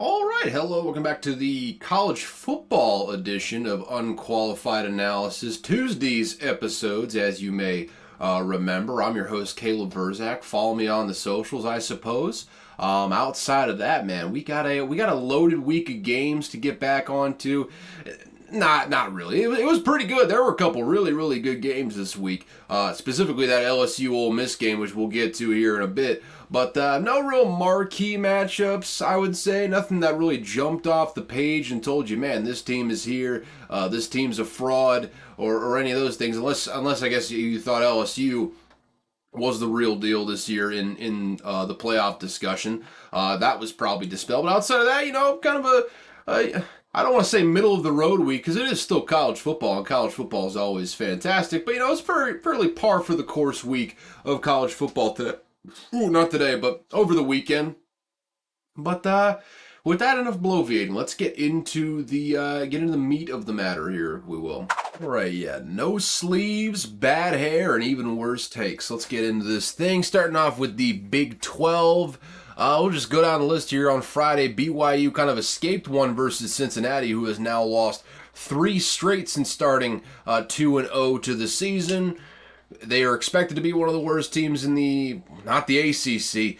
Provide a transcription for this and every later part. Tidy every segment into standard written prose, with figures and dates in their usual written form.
All right, hello, welcome back to the college football edition of Unqualified Analysis, Tuesday's episodes, as you may remember. I'm your host, Caleb Verzak. Follow me on the socials, I suppose. Outside of that, man, we got a loaded week of games to get back onto. Not really. It was pretty good. There were a couple really good games this week. Specifically that LSU Ole Miss game, which we'll get to here in a bit. But no real marquee matchups, I would say. Nothing that really jumped off the page and told you, man, this team is here. This team's a fraud, or any of those things. Unless I guess you thought LSU was the real deal this year in the playoff discussion. That was probably dispelled. But outside of that, kind of I don't want to say middle of the road week because it is still college football, and college football is always fantastic. But it's fairly par for the course week of college football today. Ooh, not today, but over the weekend. But with that enough bloviating, let's get into the meat of the matter here, if we will. All right, yeah, no sleeves, bad hair, and even worse takes. Let's get into this thing. Starting off with the Big 12. We'll just go down the list here. On Friday, BYU kind of escaped one versus Cincinnati, who has now lost 3 straight since starting 2-0 to the season. They are expected to be one of the worst teams in not the ACC,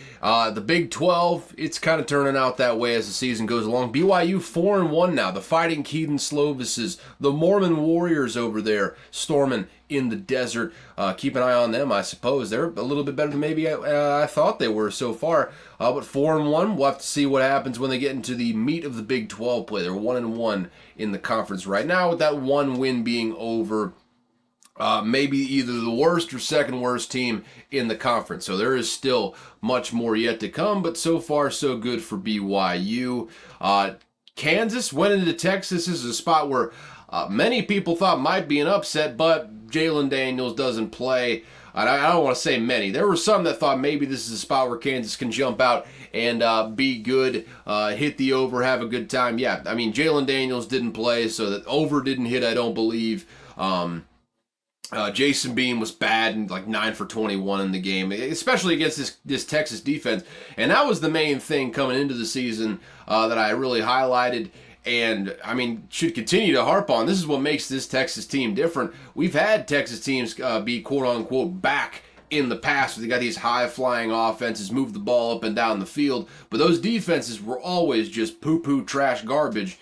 the Big 12. It's kind of turning out that way as the season goes along. BYU 4-1 now. The Fighting Keaton Slovises, the Mormon Warriors over there, storming in the desert. Keep an eye on them, I suppose. They're a little bit better than maybe I thought they were so far. But 4-1, we'll have to see what happens when they get into the meat of the Big 12 play. They're 1-1 in the conference right now, with that one win being over maybe either the worst or second worst team in the conference. So there is still much more yet to come, but so far so good for BYU. Kansas went into Texas. This is a spot where many people thought might be an upset, but Jalen Daniels doesn't play. I don't want to say many. There were some that thought maybe this is a spot where Kansas can jump out and be good, hit the over, have a good time. Yeah, I mean, Jalen Daniels didn't play, so that over didn't hit, I don't believe. Jason Bean was bad and like 9 for 21 in the game, especially against this Texas defense. And that was the main thing coming into the season that I really highlighted. And, I mean, should continue to harp on. This is what makes this Texas team different. We've had Texas teams be quote-unquote back in the past. They got these high-flying offenses, move the ball up and down the field. But those defenses were always just poo-poo trash garbage.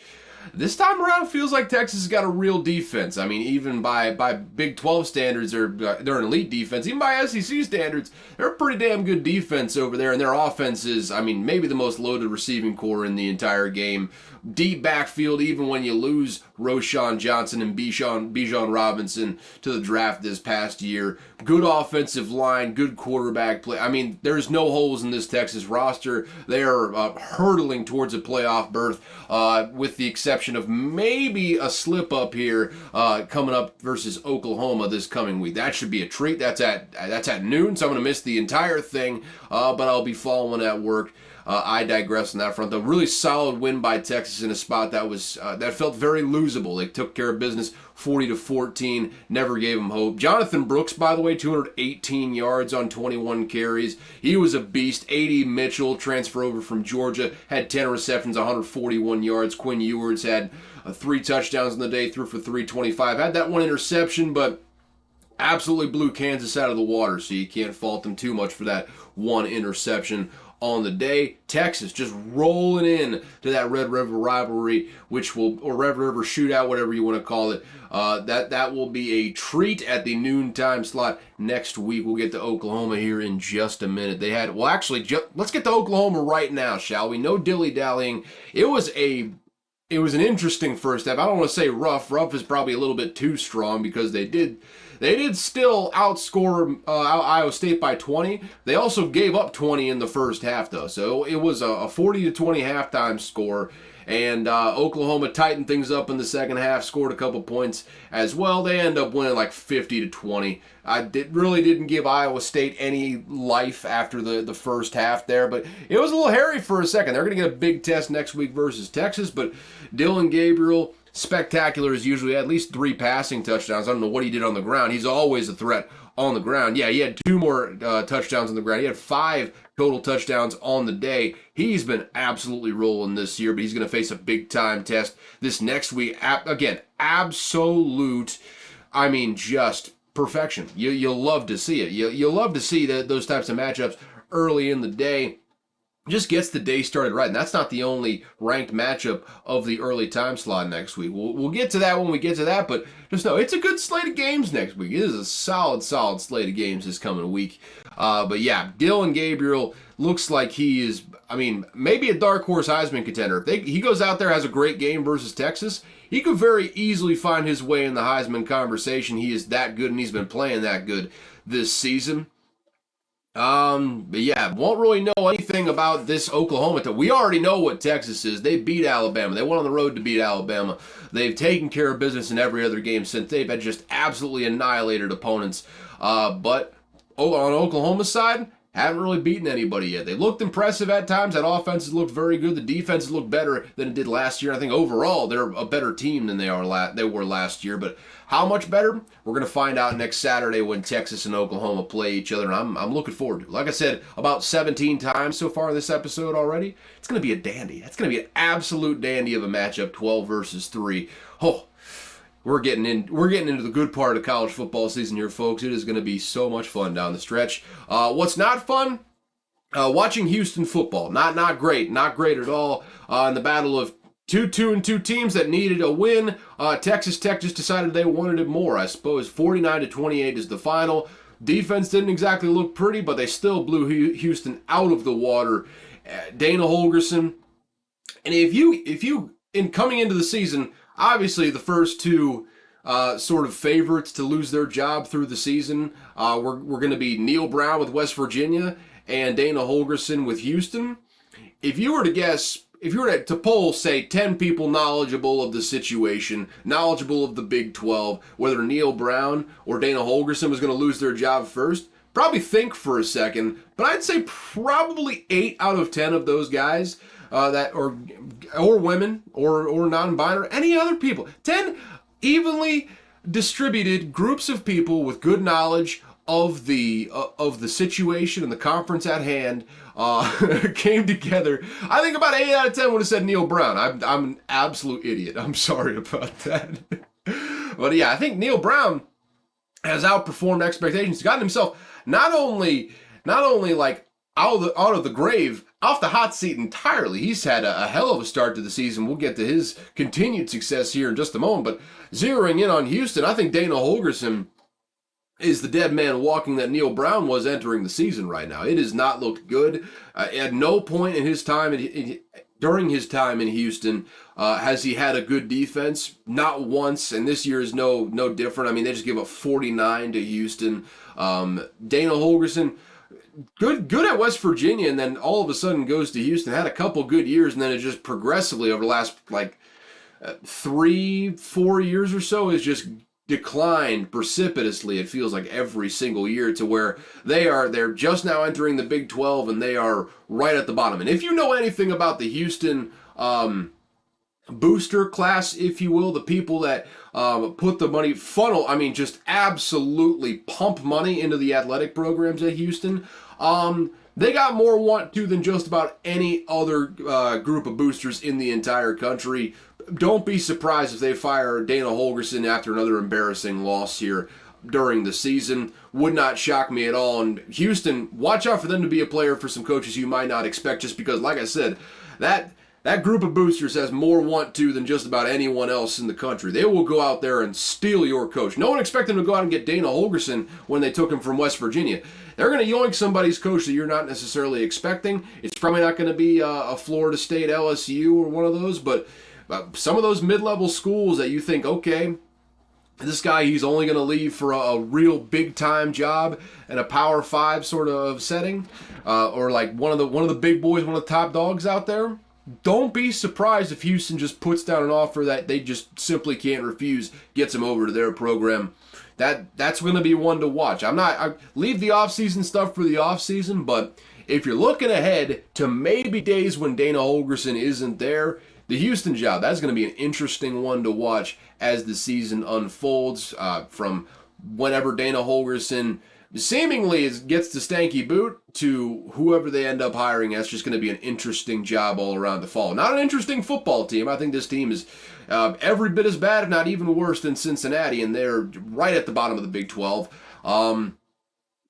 This time around, it feels like Texas has got a real defense. I mean, even by Big 12 standards, they're an elite defense. Even by SEC standards, they're a pretty damn good defense over there. And their offense is, I mean, maybe the most loaded receiving core in the entire game. Deep backfield, even when you lose Roschon Johnson and Bijan Robinson to the draft this past year. Good offensive line, good quarterback play. I mean, there's no holes in this Texas roster. They are hurtling towards a playoff berth, with the exception of maybe a slip up here coming up versus Oklahoma this coming week. That should be a treat. That's at noon, so I'm going to miss the entire thing, but I'll be following at work. I digress on that front. The really solid win by Texas in a spot that felt very losable. They took care of business 40-14, never gave them hope. Jonathan Brooks, by the way, 218 yards on 21 carries. He was a beast. A.D. Mitchell, transfer over from Georgia, had 10 receptions, 141 yards. Quinn Ewers had 3 touchdowns in the day, threw for 325. Had that one interception, but absolutely blew Kansas out of the water, so you can't fault them too much for that one interception on the day. Texas just rolling in to that Red River rivalry, or Red River shootout, whatever you want to call it. That will be a treat at the noontime slot next week. We'll get to Oklahoma here in just a minute. Let's get to Oklahoma right now, shall we? No dilly-dallying. It was an interesting first half. I don't want to say rough. Rough is probably a little bit too strong because they did still outscore Iowa State by 20. They also gave up 20 in the first half, though. So it was a 40-20 halftime score. And Oklahoma tightened things up in the second half, scored a couple points as well. They end up winning like 50-20. Really didn't give Iowa State any life after the first half there, but it was a little hairy for a second. They're going to get a big test next week versus Texas, but Dylan Gabriel, spectacular as usually at least 3 passing touchdowns. I don't know what he did on the ground. He's always a threat on the ground. Yeah, he had 2 more touchdowns on the ground. He had 5 total touchdowns on the day. He's been absolutely rolling this year, but he's going to face a big-time test this next week. Again, absolute, I mean, just perfection. You'll love to see it. You'll love to see those types of matchups early in the day. Just gets the day started right. And that's not the only ranked matchup of the early time slot next week. We'll get to that when we get to that, but just know it's a good slate of games next week. It is a solid slate of games this coming week. But yeah, Dillon Gabriel looks like he is, I mean, maybe a dark horse Heisman contender. If he goes out there, has a great game versus Texas, he could very easily find his way in the Heisman conversation. He is that good, and he's been playing that good this season. But yeah, won't really know anything about this Oklahoma team. We already know what Texas is. They beat Alabama. They went on the road to beat Alabama. They've taken care of business in every other game since. They've had just absolutely annihilated opponents. But on Oklahoma's side, haven't really beaten anybody yet. They looked impressive at times. That offense has looked very good. The defense has looked better than it did last year. I think overall they're a better team than they were last year. But how much better? We're going to find out next Saturday when Texas and Oklahoma play each other, and I'm looking forward to it. Like I said, about 17 times so far in this episode already. It's going to be a dandy. It's going to be an absolute dandy of a matchup, 12 versus 3. Oh, we're getting into the good part of college football season here, folks. It is going to be so much fun down the stretch. What's not fun? Watching Houston football. Not great at all. In the battle of two teams that needed a win. Texas Tech just decided they wanted it more, I suppose. 49-28 is the final. Defense didn't exactly look pretty, but they still blew Houston out of the water. Dana Holgorsen. And if you in coming into the season, obviously the first 2 sort of favorites to lose their job through the season were going to be Neil Brown with West Virginia and Dana Holgorsen with Houston. If you were to poll, say, 10 people knowledgeable of the situation, knowledgeable of the Big 12, whether Neil Brown or Dana Holgorsen was going to lose their job first, probably think for a second, but I'd say probably 8 out of 10 of those guys that or women or non-binary, any other people, 10 evenly distributed groups of people with good knowledge of the situation and the conference at hand came together. I think about 8 out of 10 would have said Neil Brown. I'm an absolute idiot. I'm sorry about that. But yeah, I think Neil Brown has outperformed expectations. He's gotten himself not only like out of the grave, off the hot seat entirely. He's had a hell of a start to the season. We'll get to his continued success here in just a moment. But zeroing in on Houston, I think Dana Holgorsen is the dead man walking that Neil Brown was entering the season right now. It has not looked good. At no point in his time, during his time in Houston, has he had a good defense. Not once, and this year is no different. I mean, they just give up 49 to Houston. Dana Holgorsen, good at West Virginia, and then all of a sudden goes to Houston. Had a couple good years, and then it just progressively over the last 3-4 years or so is just declined precipitously. It feels like every single year, to where they're just now entering the Big 12 and they are right at the bottom. And if you know anything about the Houston booster class, if you will, the people that put the money, just absolutely pump money into the athletic programs at Houston, they got more want to than just about any other group of boosters in the entire country. Don't be surprised if they fire Dana Holgorsen after another embarrassing loss here during the season. Would not shock me at all. And Houston, watch out for them to be a player for some coaches you might not expect, just because, like I said, that group of boosters has more want to than just about anyone else in the country. They will go out there and steal your coach. No one expected them to go out and get Dana Holgorsen when they took him from West Virginia. They're going to yoink somebody's coach that you're not necessarily expecting. It's probably not going to be a Florida State, LSU, or one of those, but some of those mid-level schools that you think, okay, this guy, he's only going to leave for a real big-time job in a Power 5 sort of setting, or like one of the big boys, one of the top dogs out there. Don't be surprised if Houston just puts down an offer that they just simply can't refuse, gets him over to their program. That's going to be one to watch. I leave the offseason stuff for the offseason, but if you're looking ahead to maybe days when Dana Holgorsen isn't there, the Houston job, that's going to be an interesting one to watch as the season unfolds from whenever Dana Holgorsen seemingly gets the stanky boot to whoever they end up hiring. That's just going to be an interesting job all around the fall. Not an interesting football team. I think this team is every bit as bad, if not even worse, than Cincinnati, and they're right at the bottom of the Big 12.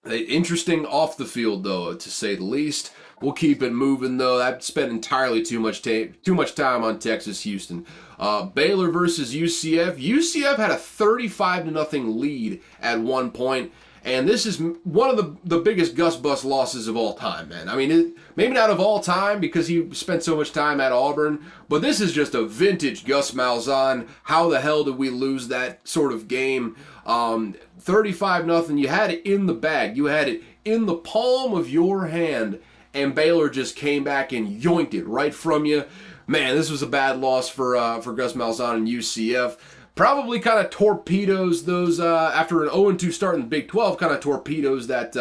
Interesting off the field, though, to say the least. We'll keep it moving, though. I've spent entirely too much time on Texas Houston. Baylor versus UCF. UCF had a 35-0 lead at one point, and this is one of the biggest Gus Bus losses of all time, man. I mean, maybe not of all time because he spent so much time at Auburn, but this is just a vintage Gus Malzahn. How the hell did we lose that sort of game? 35-0. You had it in the bag. You had it in the palm of your hand, and Baylor just came back and yoinked it right from you. Man, this was a bad loss for Gus Malzahn and UCF. Probably kind of torpedoes those, after an 0-2 start in the Big 12, kind of torpedoes that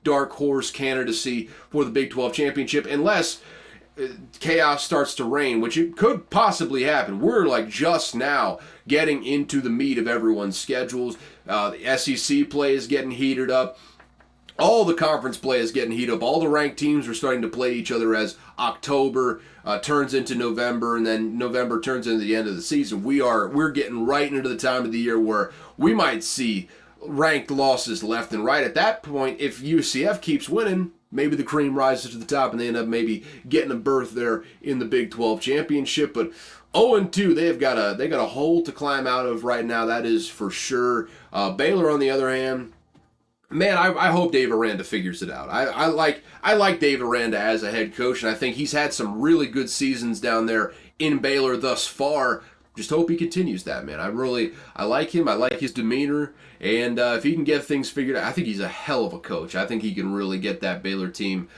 dark horse candidacy for the Big 12 championship, unless chaos starts to reign, which it could possibly happen. We're like just now getting into the meat of everyone's schedules. The SEC play is getting heated up. All the conference play is getting heated up. All the ranked teams are starting to play each other as October turns into November, and then November turns into the end of the season. We're getting right into the time of the year where we might see ranked losses left and right. At that point, if UCF keeps winning, maybe the cream rises to the top and they end up maybe getting a berth there in the Big 12 championship. But 0-2, they've got a hole to climb out of right now. That is for sure. Baylor, on the other hand, man, I hope Dave Aranda figures it out. I like Dave Aranda as a head coach, and I think he's had some really good seasons down there in Baylor thus far. Just hope he continues that, man. I like him. I like his demeanor, and if he can get things figured out, I think he's a hell of a coach. I think he can really get that Baylor team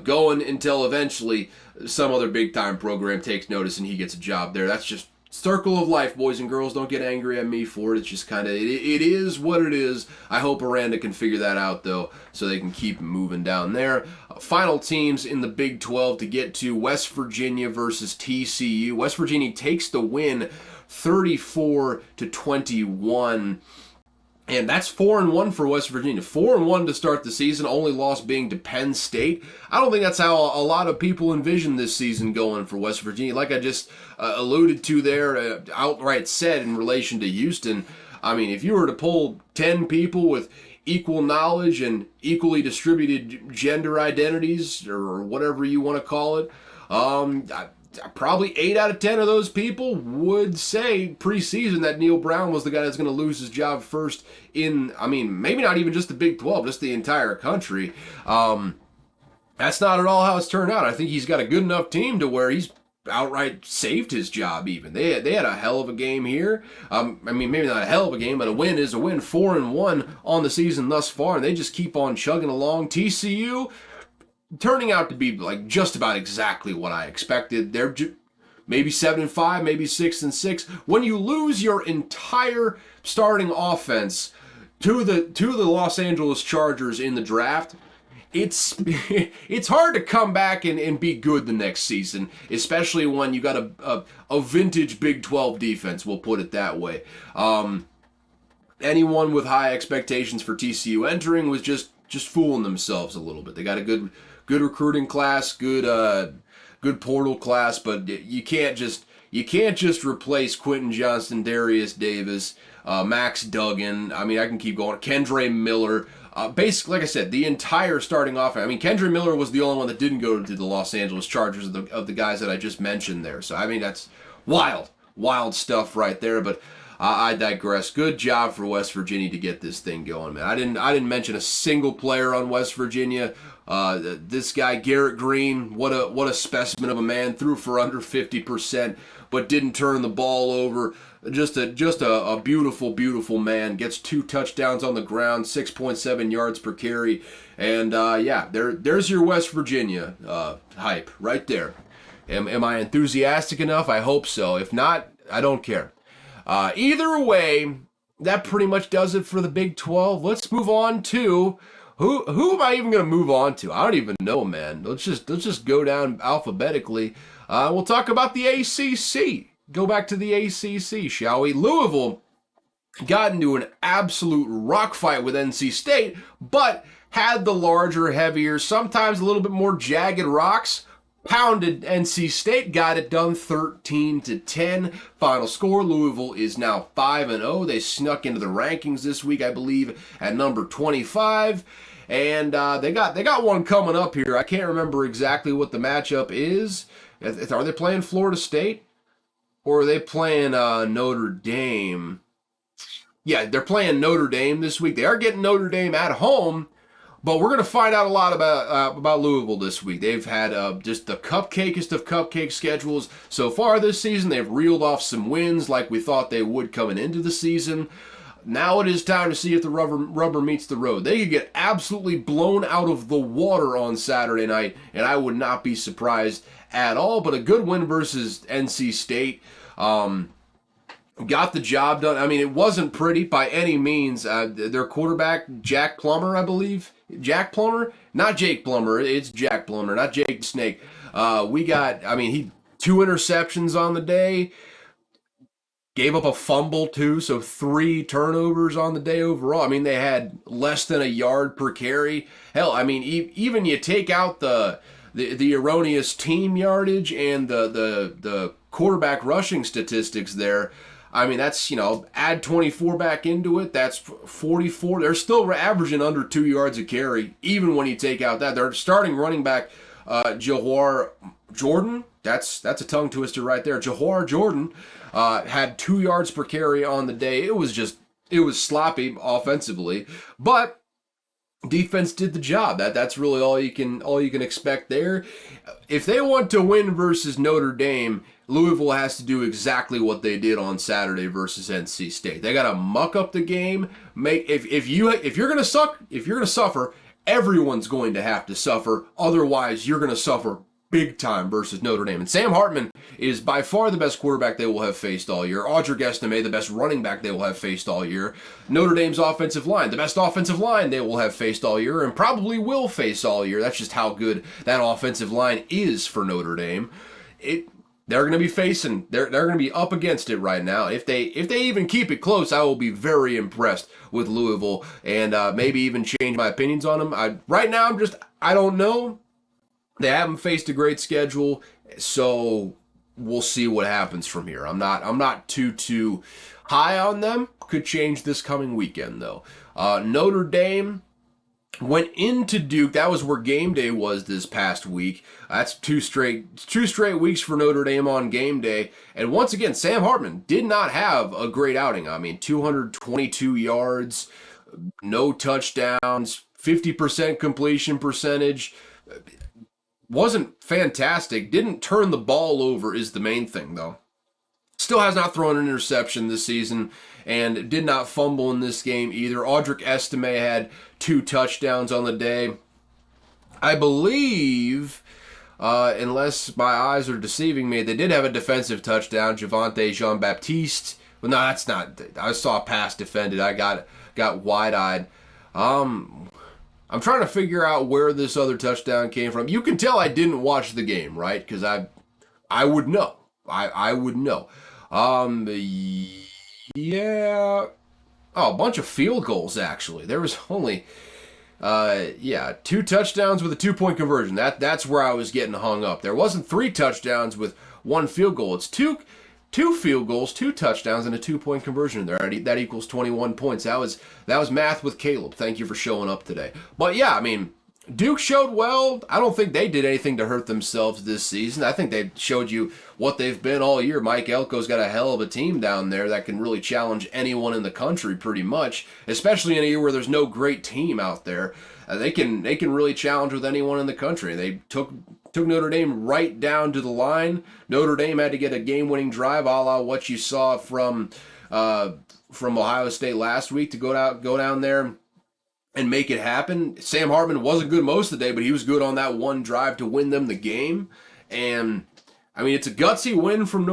going until eventually some other big-time program takes notice and he gets a job there. That's just circle of life, boys and girls. Don't get angry at me for it. It's just kind of, it is what it is. I hope Aranda can figure that out, though, so they can keep moving down there. Final teams in the Big 12 to get to: West Virginia versus TCU. West Virginia takes the win 34-21. And that's 4-1 for West Virginia. 4-1 to start the season, only loss being to Penn State. I don't think that's how a lot of people envision this season going for West Virginia. Like I just alluded to there, outright said in relation to Houston, I mean, if you were to poll 10 people with equal knowledge and equally distributed gender identities, or whatever you want to call it, probably 8 out of 10 of those people would say preseason that Neil Brown was the guy that's going to lose his job first in, I mean, maybe not even just the Big 12, just the entire country. That's not at all how it's turned out. I think he's got a good enough team to where he's outright saved his job even. They had a hell of a game here. I mean, maybe not a hell of a game, but a win is a win. 4-1 on the season thus far, and they just keep on chugging along. TCU turning out to be like just about exactly what I expected. They're maybe 7-5, maybe 6-6. When you lose your entire starting offense to the Los Angeles Chargers in the draft, it's hard to come back and be good the next season, especially when you got a vintage Big 12 defense, we'll put it that way. Anyone with high expectations for TCU entering was just fooling themselves a little bit. They got a good recruiting class, good portal class, but you can't just replace Quentin Johnston, Darius Davis, Max Duggan. I mean, I can keep going. Kendre Miller. Basically, like I said, the entire starting offense. I mean, Kendre Miller was the only one that didn't go to the Los Angeles Chargers of the guys that I just mentioned there. So, I mean, that's wild stuff right there. But I digress. Good job for West Virginia to get this thing going, man. I didn't mention a single player on West Virginia. This guy Garrett Green, what a specimen of a man. Threw for under 50%, but didn't turn the ball over. Just a beautiful man. Gets 2 touchdowns on the ground, 6.7 yards per carry, and there's your West Virginia hype right there. Am I enthusiastic enough? I hope so. If not, I don't care. Either way, that pretty much does it for the Big 12. Let's move on to Who am I even going to move on to? I don't even know, man. Let's just go down alphabetically. We'll talk about the ACC. Go back to the ACC, shall we? Louisville got into an absolute rock fight with NC State, but had the larger, heavier, sometimes a little bit more jagged rocks. Pounded NC State, got it done 13-10. Final score, Louisville is now 5-0. They snuck into the rankings this week, I believe, at number 25. And they got one coming up here. I can't remember exactly what the matchup is. Are they playing Florida State? Or are they playing Notre Dame? Yeah, they're playing Notre Dame this week. They are getting Notre Dame at home, but we're going to find out a lot about Louisville this week. They've had just the cupcakeest of cupcake schedules so far this season. They've reeled off some wins like we thought they would coming into the season. Now it is time to see if the rubber meets the road. They could get absolutely blown out of the water on Saturday night, and I would not be surprised at all. But a good win versus NC State. Got the job done. I mean, it wasn't pretty by any means. Their quarterback, Jack Plummer, I believe. Jack Plummer? Not Jake Plummer. It's Jack Plummer, not Jake the Snake. He 2 interceptions on the day. Gave up a fumble, too, so 3 turnovers on the day overall. I mean, they had less than a yard per carry. Hell, I mean, even you take out the erroneous team yardage and the quarterback rushing statistics there. I mean, that's, add 24 back into it. That's 44. They're still averaging under 2 yards a carry, even when you take out that. Their starting running back, Jawhar Jordan, that's a tongue twister right there. Jawhar Jordan had 2 yards per carry on the day. It was sloppy offensively, but defense did the job. That's really all you can expect there. If they want to win versus Notre Dame, Louisville has to do exactly what they did on Saturday versus NC State. They got to muck up the game. If you're gonna suffer, everyone's going to have to suffer. Otherwise, you're gonna suffer big time versus Notre Dame. And Sam Hartman is by far the best quarterback they will have faced all year. Audric Estime, the best running back they will have faced all year. Notre Dame's offensive line, the best offensive line they will have faced all year and probably will face all year. That's just how good that offensive line is for Notre Dame. They're going to be facing, they're going to be up against it right now. If they even keep it close, I will be very impressed with Louisville and maybe even change my opinions on them. Right now, I don't know. They haven't faced a great schedule, so we'll see what happens from here. I'm not too high on them. Could change this coming weekend though. Notre Dame went into Duke. That was where game day was this past week. That's two straight weeks for Notre Dame on game day. And once again, Sam Hartman did not have a great outing. I mean, 222 yards, no touchdowns, 50% completion percentage. Wasn't fantastic. Didn't turn the ball over is the main thing, though. Still has not thrown an interception this season and did not fumble in this game either. Audric Estime had 2 touchdowns on the day. I believe, unless my eyes are deceiving me, they did have a defensive touchdown. Javonte Jean-Baptiste. Well, no, that's not. I saw a pass defended. I got wide-eyed. I'm trying to figure out where this other touchdown came from. You can tell I didn't watch the game, right? Because I would know. I would know. Yeah. Oh, a bunch of field goals, actually. There was only, 2 touchdowns with a 2-point conversion. That's where I was getting hung up. There wasn't 3 touchdowns with 1 field goal. It's two field goals, 2 touchdowns, and a 2-point conversion there. That equals 21 points. That was math with Caleb. Thank you for showing up today. But yeah, I mean, Duke showed well. I don't think they did anything to hurt themselves this season. I think they showed you what they've been all year. Mike Elko's got a hell of a team down there that can really challenge anyone in the country pretty much, especially in a year where there's no great team out there. They can really challenge with anyone in the country. They took Notre Dame right down to the line. Notre Dame had to get a game-winning drive, a la what you saw from Ohio State last week to go down there and make it happen. Sam Hartman wasn't good most of the day, but he was good on that one drive to win them the game. And I mean, it's a gutsy win from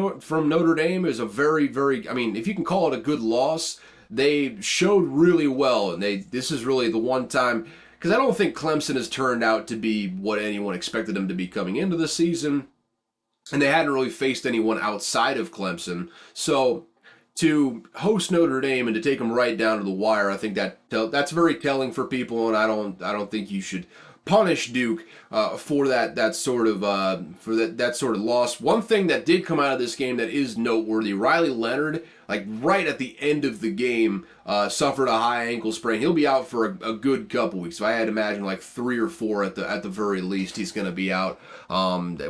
Notre Dame. It's a very, very, I mean, if you can call it a good loss, they showed really well, and this is really the one time because I don't think Clemson has turned out to be what anyone expected them to be coming into the season, and they hadn't really faced anyone outside of Clemson. So to host Notre Dame and to take them right down to the wire, I think that's very telling for people, and I don't think you should punish Duke for that sort of loss. One thing that did come out of this game that is noteworthy: Riley Leonard, like right at the end of the game, suffered a high ankle sprain. He'll be out for a good couple weeks. So I had to imagine like 3 or 4 at the very least. He's going to be out,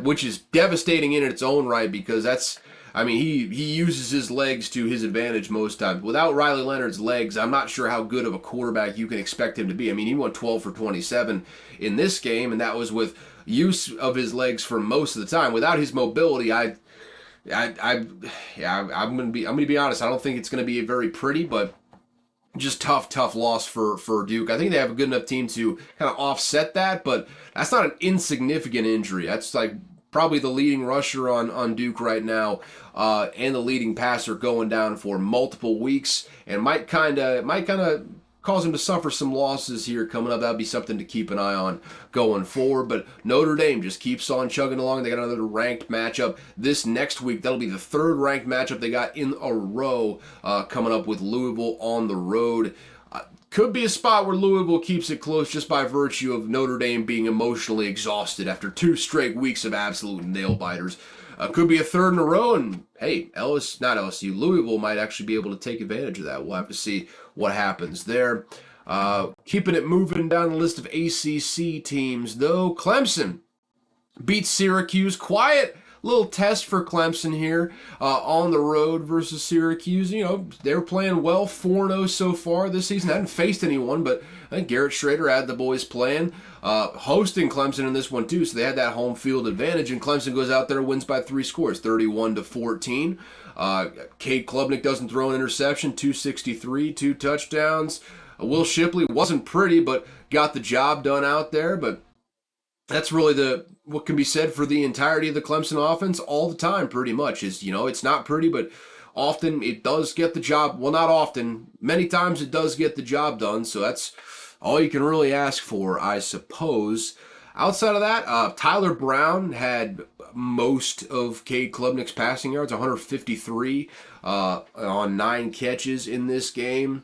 which is devastating in its own right, because he uses his legs to his advantage most times. Without Riley Leonard's legs, I'm not sure how good of a quarterback you can expect him to be. I mean, he went 12 for 27 in this game, and that was with use of his legs for most of the time. Without his mobility, I'm gonna be honest. I don't think it's gonna be very pretty, but just tough loss for Duke. I think they have a good enough team to kind of offset that, but that's not an insignificant injury. That's like probably the leading rusher on Duke right now, and the leading passer going down for multiple weeks, and might kind of cause him to suffer some losses here coming up. That'll be something to keep an eye on going forward. But Notre Dame just keeps on chugging along. They got another ranked matchup this next week. That'll be the 3rd ranked matchup they got in a row, coming up with Louisville on the road. Could be a spot where Louisville keeps it close just by virtue of Notre Dame being emotionally exhausted after 2 straight weeks of absolute nail-biters. Could be a 3rd in a row, and hey, Louisville might actually be able to take advantage of that. We'll have to see what happens there. Keeping it moving down the list of ACC teams, though, Clemson beats Syracuse. Quiet little test for Clemson here on the road versus Syracuse. You know, they're playing well, 4-0 so far this season. Hadn't faced anyone, but I think Garrett Schrader had the boys playing. Hosting Clemson in this one too, so they had that home field advantage, and Clemson goes out there and wins by 3 scores, 31-14. Cade Klubnik doesn't throw an interception, 263, 2 touchdowns. Will Shipley wasn't pretty, but got the job done out there. But that's really what can be said for the entirety of the Clemson offense all the time, pretty much. It's not pretty, but often it does get the job. Well, not often. Many times it does get the job done, so that's all you can really ask for, I suppose. Outside of that, Tyler Brown had most of Cade Klubnik's passing yards, 153 on 9 catches in this game.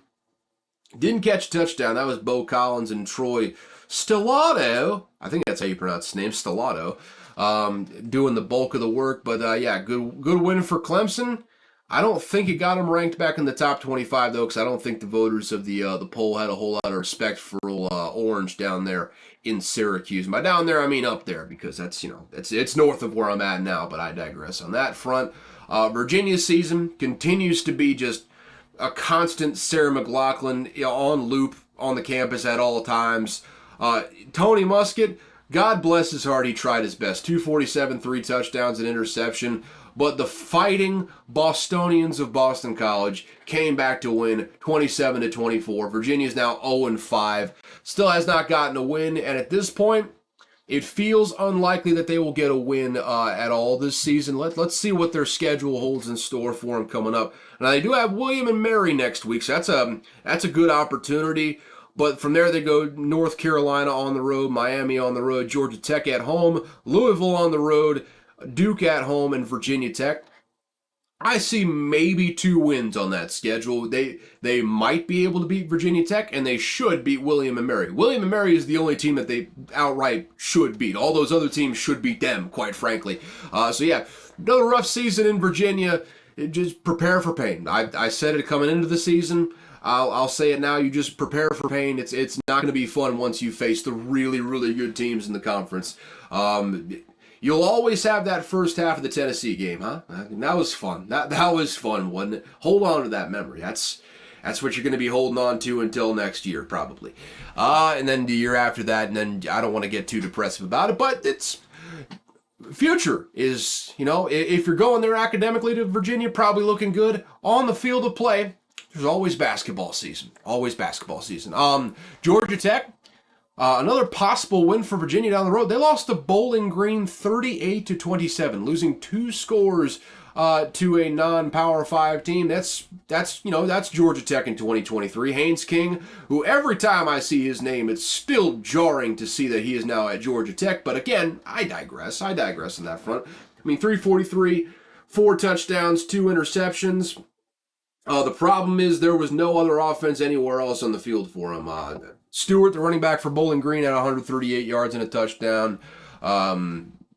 Didn't catch a touchdown. That was Bo Collins and Troy Stellato. I think that's how you pronounce his name, Stellato, doing the bulk of the work. But good win for Clemson. I don't think it got them ranked back in the top 25, though, because I don't think the voters of the poll had a whole lot of respect for Orange down there in Syracuse. By down there, I mean up there, because that's it's north of where I'm at now. But I digress on that front. Virginia's season continues to be just a constant Sarah McLachlan on loop on the campus at all times. Tony Muskett, God bless his heart, he tried his best. 247, 3 touchdowns, an interception. But the fighting Bostonians of Boston College came back to win 27-24. Virginia's now 0-5. Still has not gotten a win, and at this point, it feels unlikely that they will get a win at all this season. Let's see what their schedule holds in store for them coming up. Now, they do have William and Mary next week, so that's a good opportunity. But from there, they go North Carolina on the road, Miami on the road, Georgia Tech at home, Louisville on the road, Duke at home, and Virginia Tech. I see maybe 2 wins on that schedule. They might be able to beat Virginia Tech, and they should beat William and Mary. William and Mary is the only team that they outright should beat. All those other teams should beat them, quite frankly. Another rough season in Virginia. Just prepare for pain. I said it coming into the season. I'll say it now. You just prepare for pain. It's not going to be fun once you face the really, really good teams in the conference. You'll always have that first half of the Tennessee game, huh? That was fun. That was fun, wasn't it? Hold on to that memory. That's what you're going to be holding on to until next year, probably. And then the year after that, and then I don't want to get too depressive about it, but it's future is, if you're going there academically to Virginia, probably looking good. On the field of play, there's always basketball season. Always basketball season. Georgia Tech. Another possible win for Virginia down the road. They lost to Bowling Green 38-27, losing 2 scores to a non-Power 5 team. That's Georgia Tech in 2023. Haynes King, who every time I see his name, it's still jarring to see that he is now at Georgia Tech. But again, I digress. I digress on that front. I mean, 343, 4 touchdowns, 2 interceptions. The problem is there was no other offense anywhere else on the field for him. Stewart, the running back for Bowling Green, had 138 yards and a touchdown.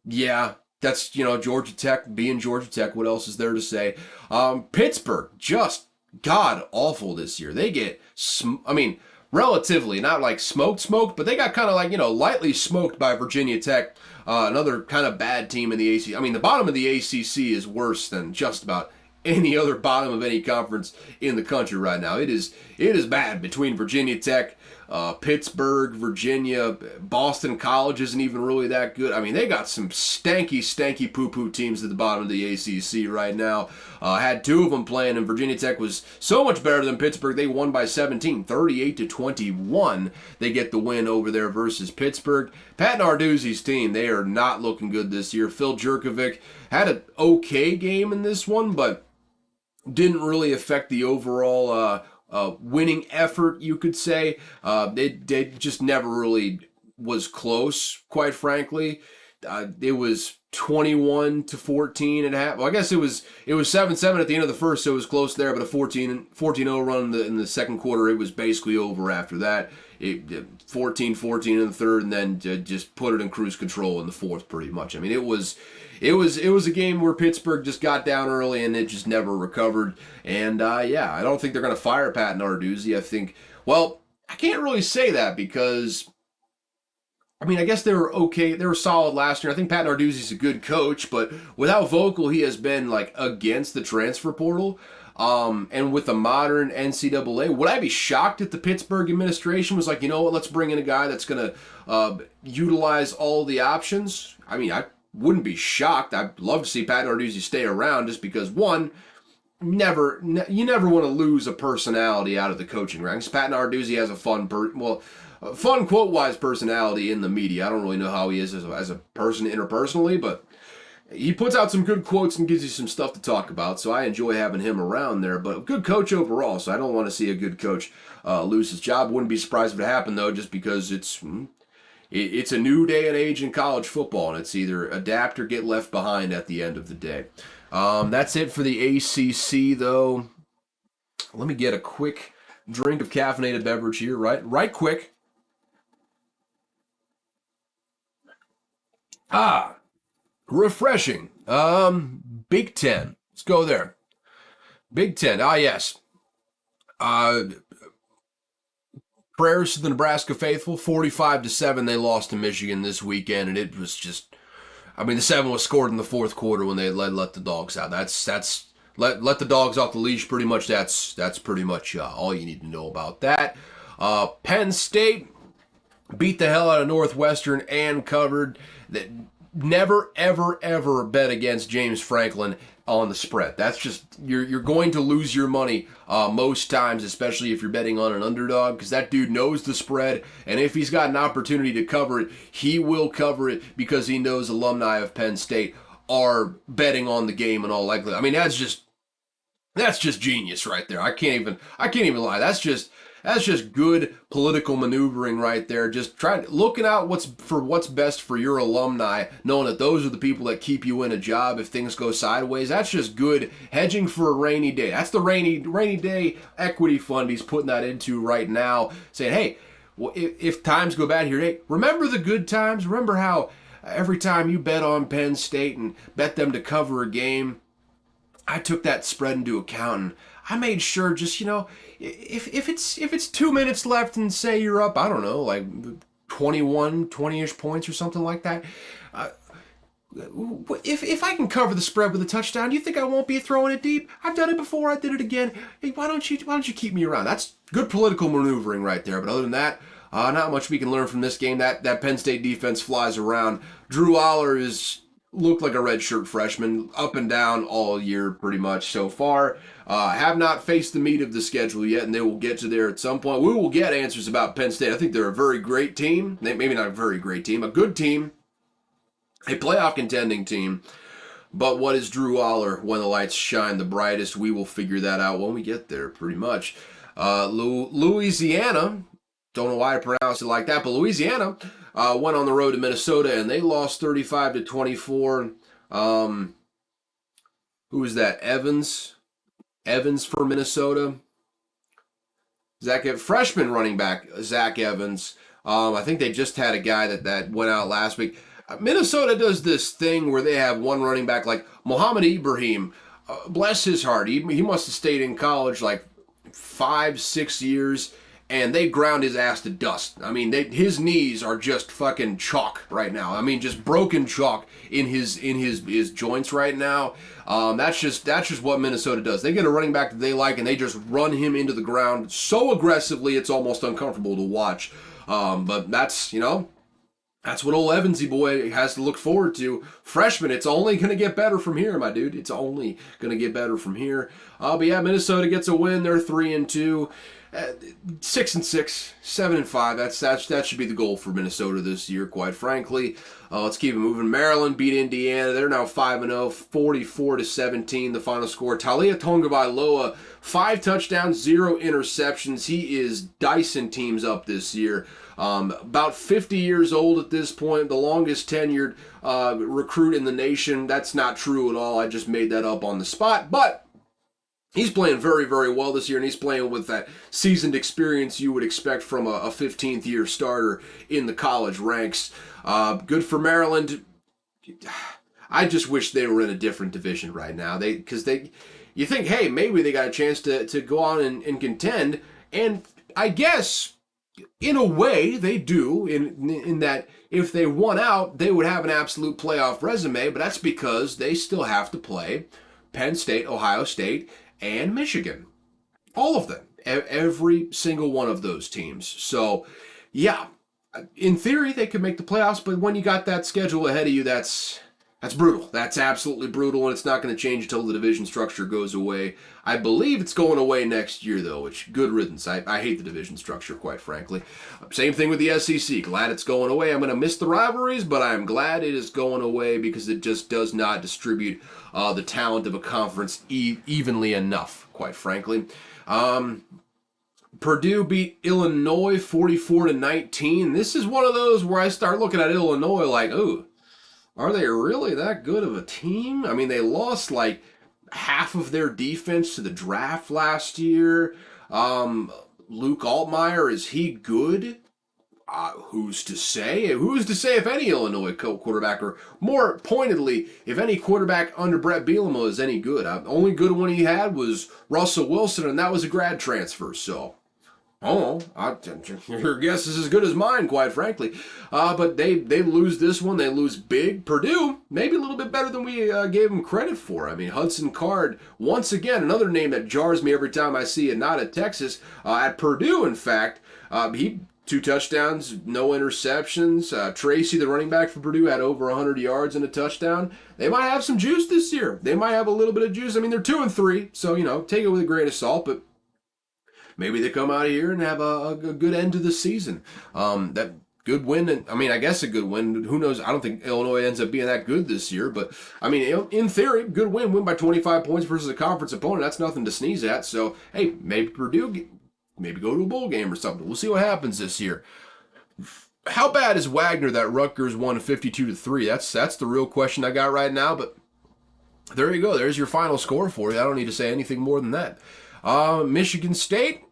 Yeah, that's, Georgia Tech being Georgia Tech. What else is there to say? Pittsburgh, just god-awful this year. They get, relatively, not like smoked, but they got kind of like, lightly smoked by Virginia Tech. Another kind of bad team in the ACC. I mean, the bottom of the ACC is worse than just about any other bottom of any conference in the country right now. It is bad between Virginia Tech, Pittsburgh, Virginia. Boston College isn't even really that good. I mean, they got some stanky poo-poo teams at the bottom of the ACC right now. Had 2 of them playing, and Virginia Tech was so much better than Pittsburgh. They won by 17, 38-21. They get the win over there versus Pittsburgh. Pat Narduzzi's team, they are not looking good this year. Phil Jurkovic had an okay game in this one, but didn't really affect the overall winning effort, you could say. They just never really was close, quite frankly. It was 21-14 at half. Well, I guess it was 7-7 at the end of the first, so it was close there, but a 14-0 run in the second quarter. It was basically over after that. 14-14 in the third, and then just put it in cruise control in the fourth, pretty much. I mean, it was a game where Pittsburgh just got down early and it just never recovered. And I don't think they're going to fire Pat Narduzzi. I think, well, I can't really say that because, I guess they were okay. They were solid last year. I think Pat Narduzzi's a good coach, but with how vocal he has been, like, against the transfer portal, and with the modern NCAA, would I be shocked if the Pittsburgh administration was like, you know what, let's bring in a guy that's going to utilize all the options? I wouldn't be shocked. I'd love to see Pat Narduzzi stay around just because, one, you never want to lose a personality out of the coaching ranks. Pat Narduzzi has a fun quote-wise personality in the media. I don't really know how he is as a person interpersonally, but he puts out some good quotes and gives you some stuff to talk about, so I enjoy having him around there. But a good coach overall, so I don't want to see a good coach lose his job. Wouldn't be surprised if it happened, though, just because it's a new day and age in college football, and it's either adapt or get left behind at the end of the day. That's it for the ACC, though. Let me get a quick drink of caffeinated beverage here, right quick. Refreshing. Big Ten. Let's go there. Big Ten. Yes. Prayers to the Nebraska faithful. 45-7, they lost to Michigan this weekend, and it was just, the 7 was scored in the fourth quarter when they let the dogs out. That's let the dogs off the leash. Pretty much. That's pretty much all you need to know about that. Penn State beat the hell out of Northwestern and covered. That. Never, ever, ever bet against James Franklin on the spread. That's just, you're going to lose your money most times, especially if you're betting on an underdog, because that dude knows the spread, and if he's got an opportunity to cover it, he will cover it because he knows alumni of Penn State are betting on the game in all likelihood. That's just genius right there. I can't even lie. That's just good political maneuvering right there. Just looking out what's best for your alumni, knowing that those are the people that keep you in a job if things go sideways. That's just good hedging for a rainy day. That's the rainy day equity fund he's putting that into right now, saying, hey, well, if times go bad here, hey, remember the good times. Remember how every time you bet on Penn State and bet them to cover a game, I took that spread into account and I made sure just, if it's 2 minutes left and say you're up, I don't know, like 20-ish points or something like that. If I can cover the spread with a touchdown, you think I won't be throwing it deep? I've done it before. I did it again. Hey, why don't you keep me around? That's good political maneuvering right there. But other than that, not much we can learn from this game. That Penn State defense flies around. Drew Aller looked like a redshirt freshman up and down all year pretty much so far. Have not faced the meat of the schedule yet, and they will get to there at some point. We will get answers about Penn State. I think they're a very great team. Maybe not a very great team, a good team, a playoff contending team. But what is Drew Aller when the lights shine the brightest? We will figure that out when we get there, pretty much. Louisiana, don't know why I pronounced it like that, but Louisiana went on the road to Minnesota and they lost 35-24. Who was that? Evans for Minnesota. Freshman running back Zach Evans. I think they just had a guy that went out last week. Minnesota does this thing where they have one running back like Mohamed Ibrahim. Bless his heart. He must have stayed in college like 5-6 years, and they ground his ass to dust. I mean, his knees are just fucking chalk right now. I mean, just broken chalk in his joints right now. That's just what Minnesota does. They get a running back that they like, and they just run him into the ground so aggressively it's almost uncomfortable to watch. But that's what old Evansy boy has to look forward to. Freshman, it's only going to get better from here, my dude. It's only going to get better from here. But yeah, Minnesota gets a win. They're 3-2. 6-6, 7-5. That should be the goal for Minnesota this year, quite frankly. Let's keep it moving. Maryland beat Indiana. They're now 5-0, 44-17. The final score. Talia Tonga 5 touchdowns, 0 interceptions. He is dicing teams up this year. About 50 years old at this point, the longest tenured recruit in the nation. That's not true at all. I just made that up on the spot, but he's playing very, very well this year, and he's playing with that seasoned experience you would expect from a 15th-year starter in the college ranks. Good for Maryland. I just wish they were in a different division right now. You think, hey, maybe they got a chance to go on and contend, and I guess in a way they do, in that if they won out, they would have an absolute playoff resume, but that's because they still have to play Penn State, Ohio State, and Michigan. All of them. Every single one of those teams. So, yeah, in theory, they could make the playoffs, but when you got that schedule ahead of you, that's brutal. That's absolutely brutal, and it's not going to change until the division structure goes away. I believe it's going away next year, though, which, good riddance. I hate the division structure, quite frankly. Same thing with the SEC. Glad it's going away. I'm going to miss the rivalries, but I'm glad it is going away because it just does not distribute the talent of a conference evenly enough, quite frankly. Purdue beat Illinois 44-19. This is one of those where I start looking at Illinois like, ooh, are they really that good of a team? I mean, they lost like half of their defense to the draft last year. Luke Altmaier, is he good? Who's to say? Who's to say if any Illinois quarterback, or more pointedly, if any quarterback under Brett Bielema is any good? The only good one he had was Russell Wilson, and that was a grad transfer, so your guess is as good as mine, quite frankly. But they lose this one. They lose big. Purdue, maybe a little bit better than we gave them credit for. I mean, Hudson Card, once again, another name that jars me every time I see it, not at Texas. At Purdue, in fact, he 2 touchdowns, no interceptions. Tracy, the running back for Purdue, had over 100 yards and a touchdown. They might have some juice this year. They might have a little bit of juice. I mean, they're 2-3, so, take it with a grain of salt, but maybe they come out of here and have a good end to the season. That good win, and I guess a good win. Who knows? I don't think Illinois ends up being that good this year, but I mean, in theory, good win by 25 points versus a conference opponent. That's nothing to sneeze at. So, hey, maybe Purdue, maybe go to a bowl game or something. We'll see what happens this year. How bad is Wagner that Rutgers won 52-3? That's the real question I got right now. But there you go. There's your final score for you. I don't need to say anything more than that. Michigan State,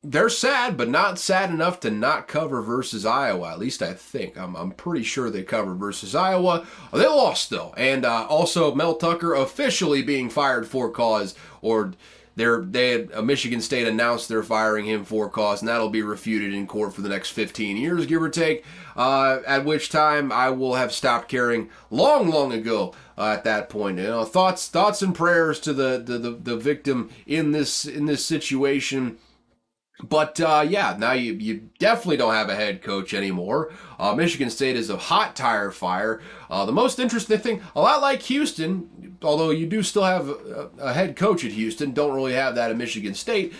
they're sad, but not sad enough to not cover versus Iowa. At least I think. I'm pretty sure they covered versus Iowa. They lost, though. And also Mel Tucker officially being fired for cause, or Michigan State announced they're firing him for cause, and that'll be refuted in court for the next 15 years, give or take, at which time I will have stopped caring long ago at that point. Thoughts and prayers to the victim in this situation. But, now you definitely don't have a head coach anymore. Michigan State is a hot tire fire. The most interesting thing, a lot like Houston, although you do still have a head coach at Houston, don't really have that at Michigan State.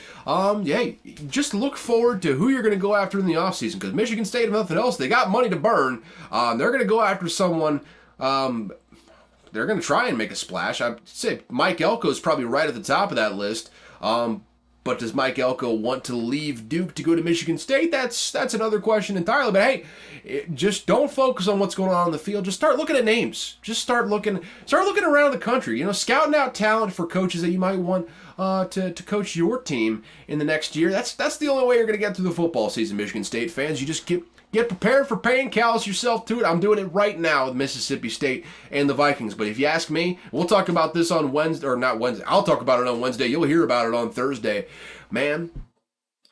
Just look forward to who you're going to go after in the offseason, because Michigan State, if nothing else, they got money to burn. They're going to go after someone, they're going to try and make a splash. I'd say Mike Elko is probably right at the top of that list. But does Mike Elko want to leave Duke to go to Michigan State? That's another question entirely. But hey, just don't focus on what's going on the field. Just start looking at names. Just start looking around the country. Scouting out talent for coaches that you might want to coach your team in the next year. That's the only way you're going to get through the football season, Michigan State fans. You just get prepared for pain, callous yourself to it. I'm doing it right now with Mississippi State and the Vikings. But if you ask me, we'll talk about this on Wednesday, or not Wednesday. I'll talk about it on Wednesday. You'll hear about it on Thursday. Man,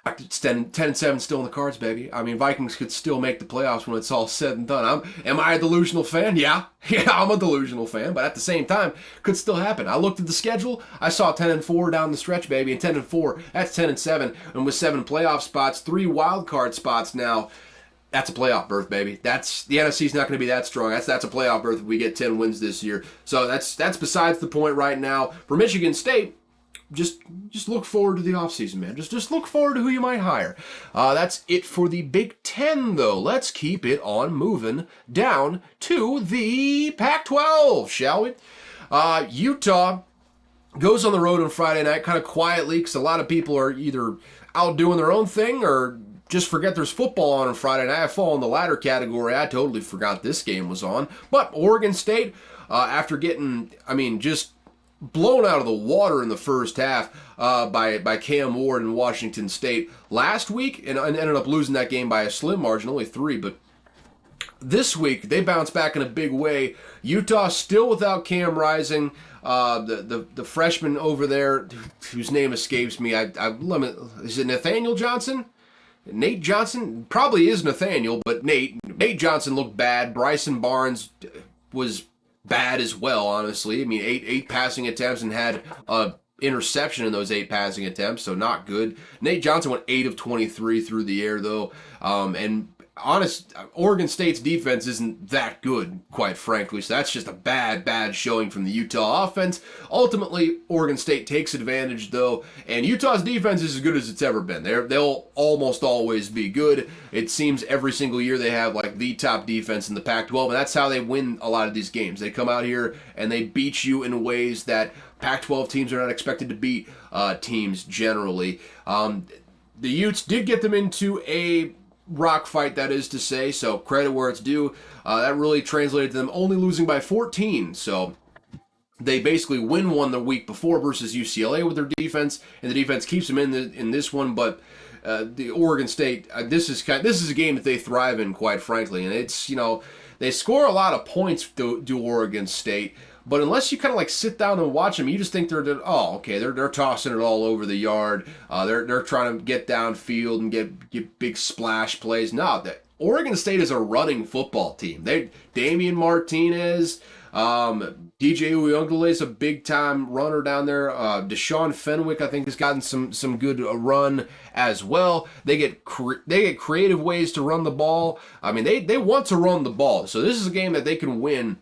it's 10-7 still in the cards, baby. I mean, Vikings could still make the playoffs when it's all said and done. Am I a delusional fan? Yeah, I'm a delusional fan. But at the same time, could still happen. I looked at the schedule. I saw 10-4 down the stretch, baby. And 10-4, that's 10-7. And with 7 playoff spots, 3 wild card spots now, that's a playoff berth, baby. The NFC's not going to be that strong. That's a playoff berth if we get 10 wins this year. So that's besides the point right now. For Michigan State, just look forward to the offseason, man. Just look forward to who you might hire. That's it for the Big Ten, though. Let's keep it on moving down to the Pac-12, shall we? Utah goes on the road on Friday night kind of quietly because a lot of people are either out doing their own thing or just forget there's football on Friday night. I fall in the latter category. I totally forgot this game was on. But Oregon State, after getting, just blown out of the water in the first half by Cam Ward and Washington State last week, and ended up losing that game by a slim margin, only 3. But this week, they bounced back in a big way. Utah still without Cam Rising. The freshman over there, whose name escapes me, is it Nathaniel Johnson? Nate Johnson? Probably is Nathaniel, but Nate Johnson looked bad. Bryson Barnes was bad as well, honestly. Eight passing attempts and had an interception in those 8 passing attempts, so not good. Nate Johnson went 8 of 23 through the air, though. Oregon State's defense isn't that good, quite frankly, so that's just a bad showing from the Utah offense. Ultimately, Oregon State takes advantage, though, and Utah's defense is as good as it's ever been. They'll almost always be good. It seems every single year they have the top defense in the Pac-12, and that's how they win a lot of these games. They come out here and they beat you in ways that Pac-12 teams are not expected to beat teams generally. The Utes did get them into a rock fight, that is to say, so credit where it's due. That really translated to them only losing by 14, so they basically win one the week before versus UCLA with their defense, and the defense keeps them in this one. But the Oregon State, this is a game that they thrive in, quite frankly, and it's they score a lot of points to Oregon State. But unless you kind of sit down and watch them, you just think they're tossing it all over the yard. They're trying to get downfield and get big splash plays. No, Oregon State is a running football team. Damian Martinez, DJ Uyunglele is a big time runner down there. Deshaun Fenwick, I think, has gotten some good run as well. They get creative ways to run the ball. They want to run the ball. So this is a game that they can win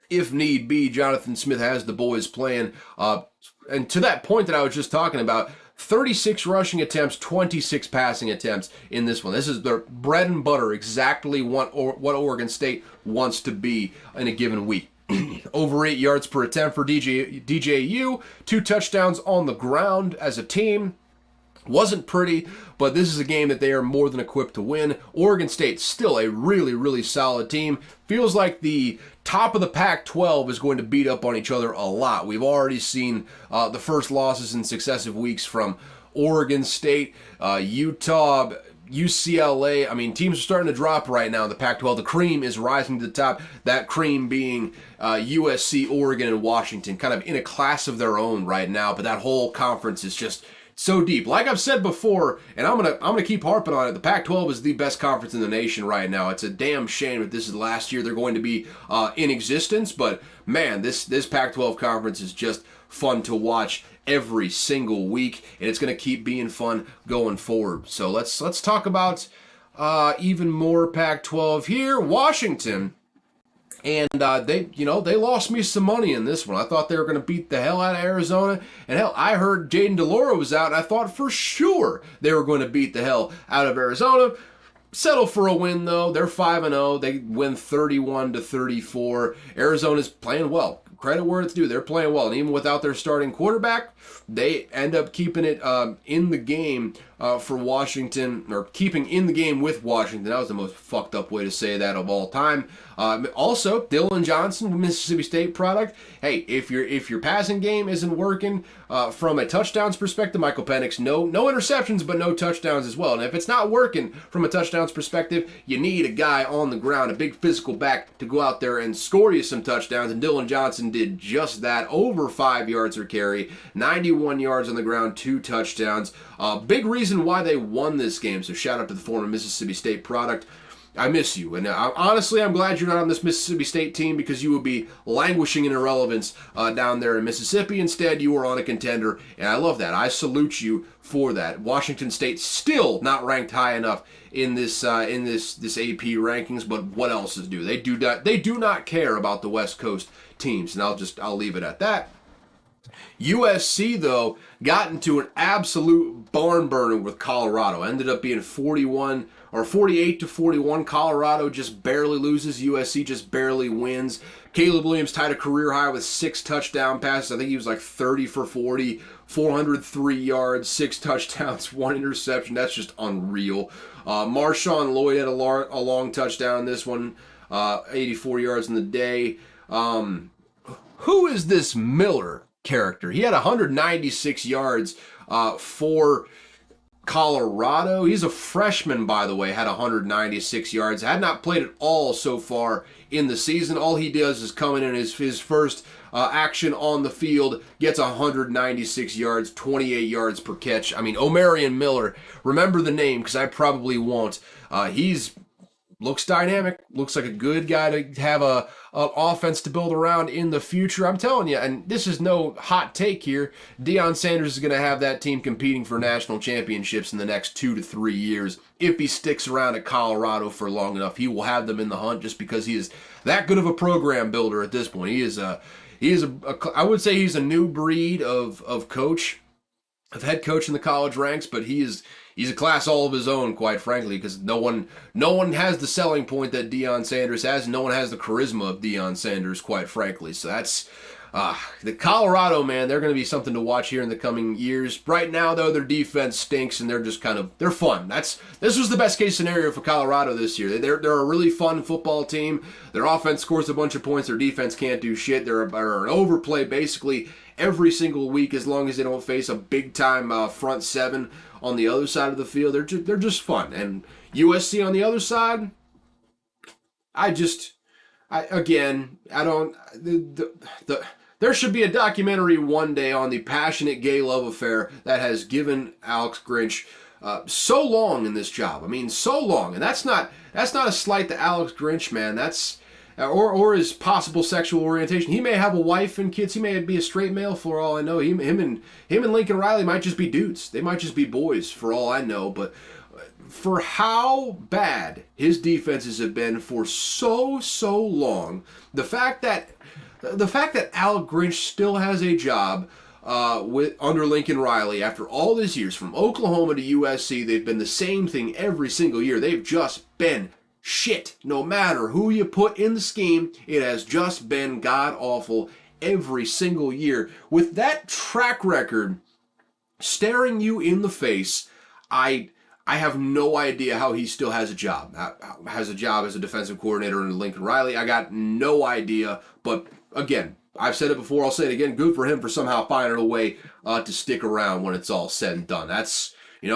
if need be. Jonathan Smith has the boys playing. And to that point that I was just talking about, 36 rushing attempts, 26 passing attempts in this one. This is their bread and butter, exactly what Oregon State wants to be in a given week. Over 8 yards per attempt for DJU, 2 touchdowns on the ground as a team. Wasn't pretty, but this is a game that they are more than equipped to win. Oregon State, still a really, really solid team. Feels like the top of the Pac-12 is going to beat up on each other a lot. We've already seen the first losses in successive weeks from Oregon State, Utah, UCLA. Teams are starting to drop right now in the Pac-12. The cream is rising to the top, that cream being USC, Oregon, and Washington, kind of in a class of their own right now, but that whole conference is just so deep. Like I've said before, and I'm gonna keep harping on it, the Pac-12 is the best conference in the nation right now. It's a damn shame that this is the last year they're going to be in existence, but man, this Pac-12 conference is just fun to watch every single week, and it's going to keep being fun going forward. So let's talk about even more Pac-12 here. Washington. And they lost me some money in this one. I thought they were going to beat the hell out of Arizona. And hell, I heard Jaden DeLauro was out, and I thought for sure they were going to beat the hell out of Arizona. Settle for a win though. They're 5-0. They win 31-34. Arizona's playing well. Credit where it's due. They're playing well, and even without their starting quarterback, they end up keeping it in the game for Washington, or keeping in the game with Washington. That was the most fucked up way to say that of all time. Also, Dylan Johnson, Mississippi State product. Hey, if your passing game isn't working from a touchdowns perspective, Michael Penix, no interceptions, but no touchdowns as well. And if it's not working from a touchdowns perspective, you need a guy on the ground, a big physical back to go out there and score you some touchdowns. And Dylan Johnson did just that. Over 5 yards per carry, 91 yards on the ground, 2 touchdowns. Big reason why they won this game. So shout out to the former Mississippi State product. I miss you, and honestly, I'm glad you're not on this Mississippi State team, because you would be languishing in irrelevance down there in Mississippi. Instead, you were on a contender, and I love that. I salute you for that. Washington State still not ranked high enough in this AP rankings, but what else is due? They do not care about the West Coast teams, and I'll leave it at that. USC, though, got into an absolute barn burner with Colorado. Ended up being 48-41. Colorado just barely loses. USC just barely wins. Caleb Williams tied a career high with 6 touchdown passes. I think he was like 30 for 40, 403 yards, 6 touchdowns, 1 interception. That's just unreal. Marshawn Lloyd had a long touchdown in this one, 84 yards in the day. Who is this Miller character? He had 196 yards for Colorado. He's a freshman, by the way, had 196 yards. Had not played at all so far in the season. All he does is come in his first action on the field, gets 196 yards, 28 yards per catch. I mean, Omarion Miller, remember the name, because I probably won't. He's looks dynamic, looks like a good guy to have a offense to build around in the future. I'm telling you, and this is no hot take here, Deion Sanders is going to have that team competing for national championships in the next 2 to 3 years. If he sticks around at Colorado for long enough, he will have them in the hunt, just because he is that good of a program builder at this point. I would say he's a new breed of coach, of head coach in the college ranks, but he's a class all of his own, quite frankly, because no one has the selling point that Deion Sanders has, and no one has the charisma of Deion Sanders, quite frankly. So that's the Colorado, man. They're going to be something to watch here in the coming years. Right now, though, their defense stinks, and they're just they're fun. This was the best case scenario for Colorado this year. They're a really fun football team. Their offense scores a bunch of points. Their defense can't do shit. They're an overplay basically every single week, as long as they don't face a big-time front seven on the other side of the field. They're just fun. And USC on the other side, there should be a documentary one day on the passionate gay love affair that has given Alex Grinch so long in this job. I mean, so long. And that's not a slight to Alex Grinch, man. That's or his possible sexual orientation. He may have a wife and kids. He may be a straight male for all I know. Him and Lincoln Riley might just be dudes. They might just be boys for all I know. But for how bad his defenses have been for so long, the fact that Alex Grinch still has a job under Lincoln Riley after all these years, from Oklahoma to USC, they've been the same thing every single year. They've just been shit. No matter who you put in the scheme, it has just been god-awful every single year. With that track record staring you in the face, I have no idea how he still has a job. Has a job as a defensive coordinator under Lincoln Riley. I got no idea. But again, I've said it before, I'll say it again, good for him for somehow finding a way to stick around when it's all said and done. That's,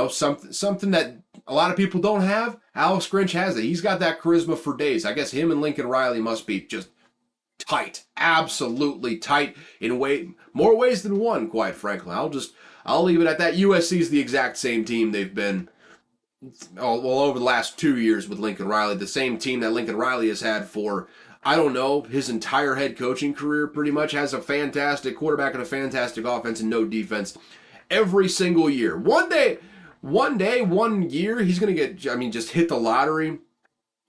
something that a lot of people don't have. Alex Grinch has it. He's got that charisma for days. I guess him and Lincoln Riley must be just tight, absolutely tight in more ways than one, quite frankly. I'll leave it at that. USC is the exact same team they've been over the last 2 years with Lincoln Riley. The same team that Lincoln Riley has had for, I don't know, his entire head coaching career pretty much. Has a fantastic quarterback and a fantastic offense and no defense every single year. One year, he's going to get, just hit the lottery,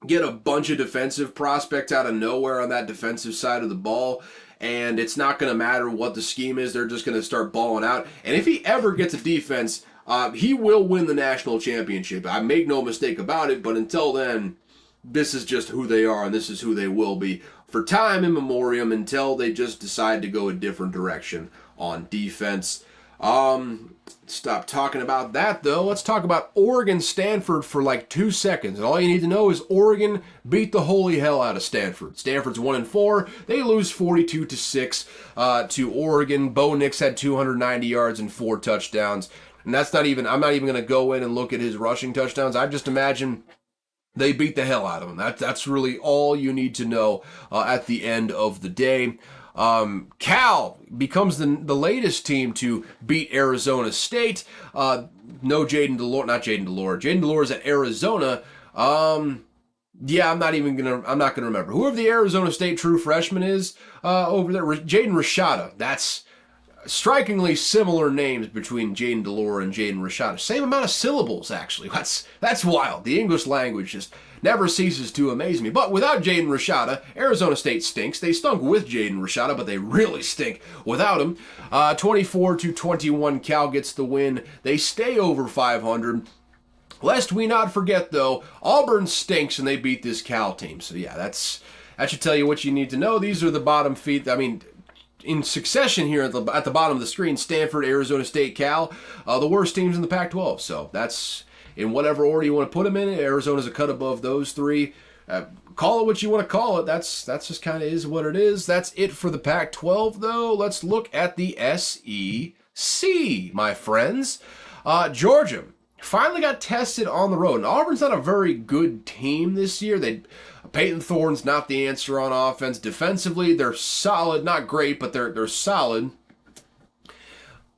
get a bunch of defensive prospects out of nowhere on that defensive side of the ball, and it's not going to matter what the scheme is. They're just going to start balling out. And if he ever gets a defense He will win the national championship. I make no mistake about it, but until then, this is just who they are, and this is who they will be for time immemorial until they just decide to go a different direction on defense. Stop talking about that, though. Let's talk about Oregon-Stanford for like 2 seconds. And all you need to know is Oregon beat the holy hell out of Stanford. Stanford's 1-4. They lose 42-6 to Oregon. Bo Nix had 290 yards and 4 touchdowns. And that's not even, I'm not even going to go in and look at his rushing touchdowns. I just imagine they beat the hell out of him. That's really all you need to know at the end of the day. Cal becomes the latest team to beat Arizona State. No Jaden Delore, not Jaden Delore. Jaden Delore is at Arizona. Yeah, I'm not gonna remember whoever the Arizona State true freshman is over there. Jaden Rashada. That's strikingly similar names between Jaden Delore and Jaden Rashada. Same amount of syllables, actually. That's wild. The English language just never ceases to amaze me. But without Jaden Rashada, Arizona State stinks. They stunk with Jaden Rashada, but they really stink without him. 24-21, Cal gets the win. They stay over 500. Lest we not forget, though, Auburn stinks and they beat this Cal team. So yeah, that should tell you what you need to know. These are the bottom feed. I mean, in succession here at the bottom of the screen, Stanford, Arizona State, Cal, the worst teams in the Pac-12. So that's in whatever order you want to put them in. Arizona's a cut above those three. Call it what you want to call it. That's just kind of is what it is. That's it for the Pac-12, though. Let's look at the SEC, my friends. Georgia finally got tested on the road. And Auburn's not a very good team this year. Peyton Thorne's not the answer on offense. Defensively, they're solid. Not great, but they're solid.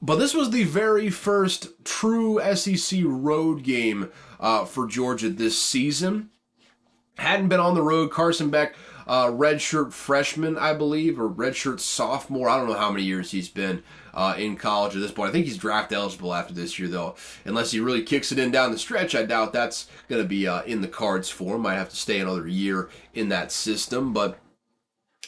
But this was the very first true SEC road game for Georgia this season. Hadn't been on the road. Carson Beck, redshirt freshman, I believe, or redshirt sophomore. I don't know how many years he's been in college at this point. I think he's draft eligible after this year, though. Unless he really kicks it in down the stretch, I doubt that's going to be in the cards for him. Might have to stay another year in that system. But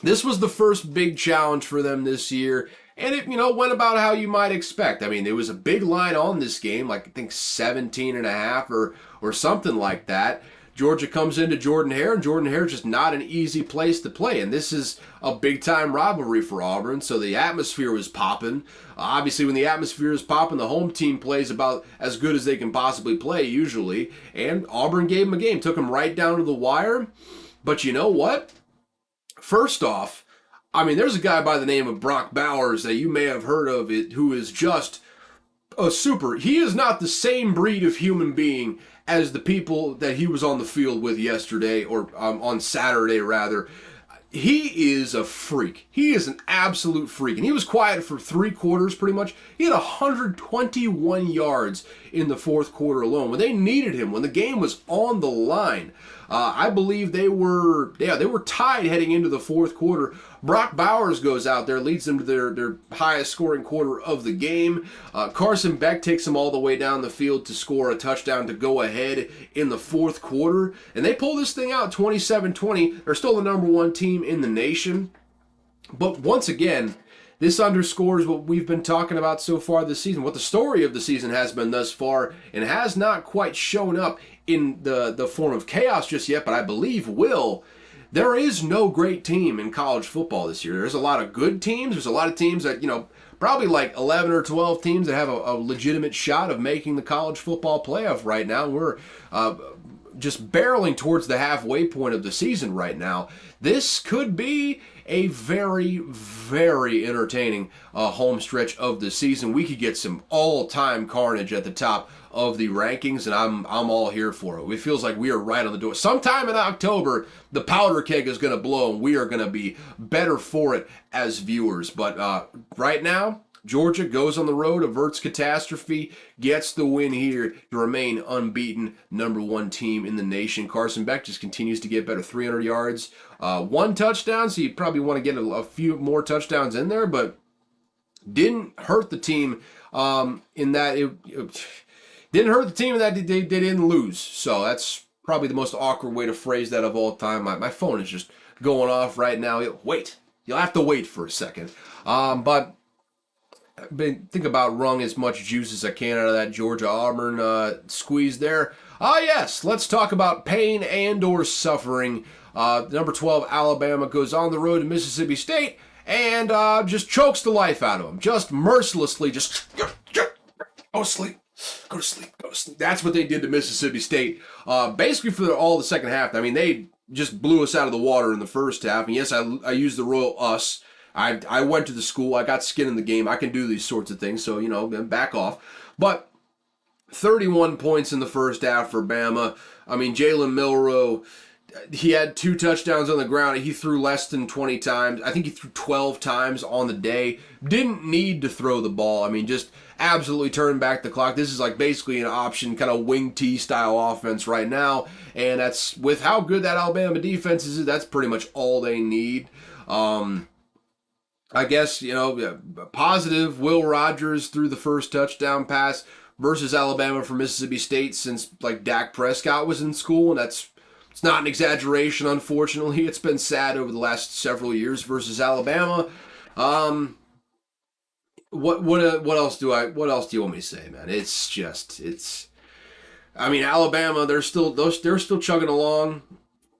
this was the first big challenge for them this year. And it, went about how you might expect. I mean, there was a big line on this game, like I think 17.5 or something like that. Georgia comes into Jordan Hare, and Jordan Hare is just not an easy place to play. And this is a big-time rivalry for Auburn, so the atmosphere was popping. Obviously, when the atmosphere is popping, the home team plays about as good as they can possibly play, usually. And Auburn gave them a game, took them right down to the wire. But you know what? First off, I mean, there's a guy by the name of Brock Bowers that you may have heard of it, who is just a super. He is not the same breed of human being as the people that he was on the field with yesterday, or on Saturday, rather. He is a freak. He is an absolute freak. And he was quiet for 3 quarters, pretty much. He had 121 yards in the fourth quarter alone. When they needed him, when the game was on the line, I believe they were tied heading into the fourth quarter. Brock Bowers goes out there, leads them to their highest scoring quarter of the game. Carson Beck takes them all the way down the field to score a touchdown to go ahead in the fourth quarter. And they pull this thing out 27-20. They're still the number 1 team in the nation. But once again, this underscores what we've been talking about so far this season, what the story of the season has been thus far, and has not quite shown up in the form of chaos just yet, but I believe will. There is no great team in college football this year. There's a lot of good teams. There's a lot of teams that, probably like 11 or 12 teams that have a legitimate shot of making the college football playoff right now. We're just barreling towards the halfway point of the season right now. This could be a very, very entertaining home stretch of the season. We could get some all-time carnage at the top of the rankings, and I'm all here for it. It feels like we are right on the door. Sometime in October, the powder keg is going to blow, and we are going to be better for it as viewers. But right now, Georgia goes on the road, averts catastrophe, gets the win here to remain unbeaten, number 1 team in the nation. Carson Beck just continues to get better, 300 yards, 1 touchdown, so you probably want to get a few more touchdowns in there, but didn't hurt the team in that it didn't hurt the team in that they didn't lose. So that's probably the most awkward way to phrase that of all time. My phone is just going off right now. Wait, you'll have to wait for a second. But think about wrung as much juice as I can out of that Georgia-Auburn squeeze there. Ah, yes, let's talk about pain and or suffering. Number 12, Alabama, goes on the road to Mississippi State and just chokes the life out of them. Just mercilessly, just go to sleep. Go to sleep. Go to sleep. That's what they did to Mississippi State. Basically for all the second half. I mean, they just blew us out of the water in the first half. And yes, I used the royal us. I went to the school. I got skin in the game. I can do these sorts of things. So, back off. But 31 points in the first half for Bama. I mean, Jalen Milroe, he had 2 touchdowns on the ground. He threw less than 20 times. I think he threw 12 times on the day. Didn't need to throw the ball. I mean, just absolutely turned back the clock. This is like basically an option, kind of wing T style offense right now. And that's, with how good that Alabama defense is, that's pretty much all they need. I guess, positive, Will Rogers threw the first touchdown pass versus Alabama for Mississippi State since, like, Dak Prescott was in school, and it's not an exaggeration, unfortunately. It's been sad over the last several years versus Alabama. What else do you want me to say, man? Alabama, they're still chugging along.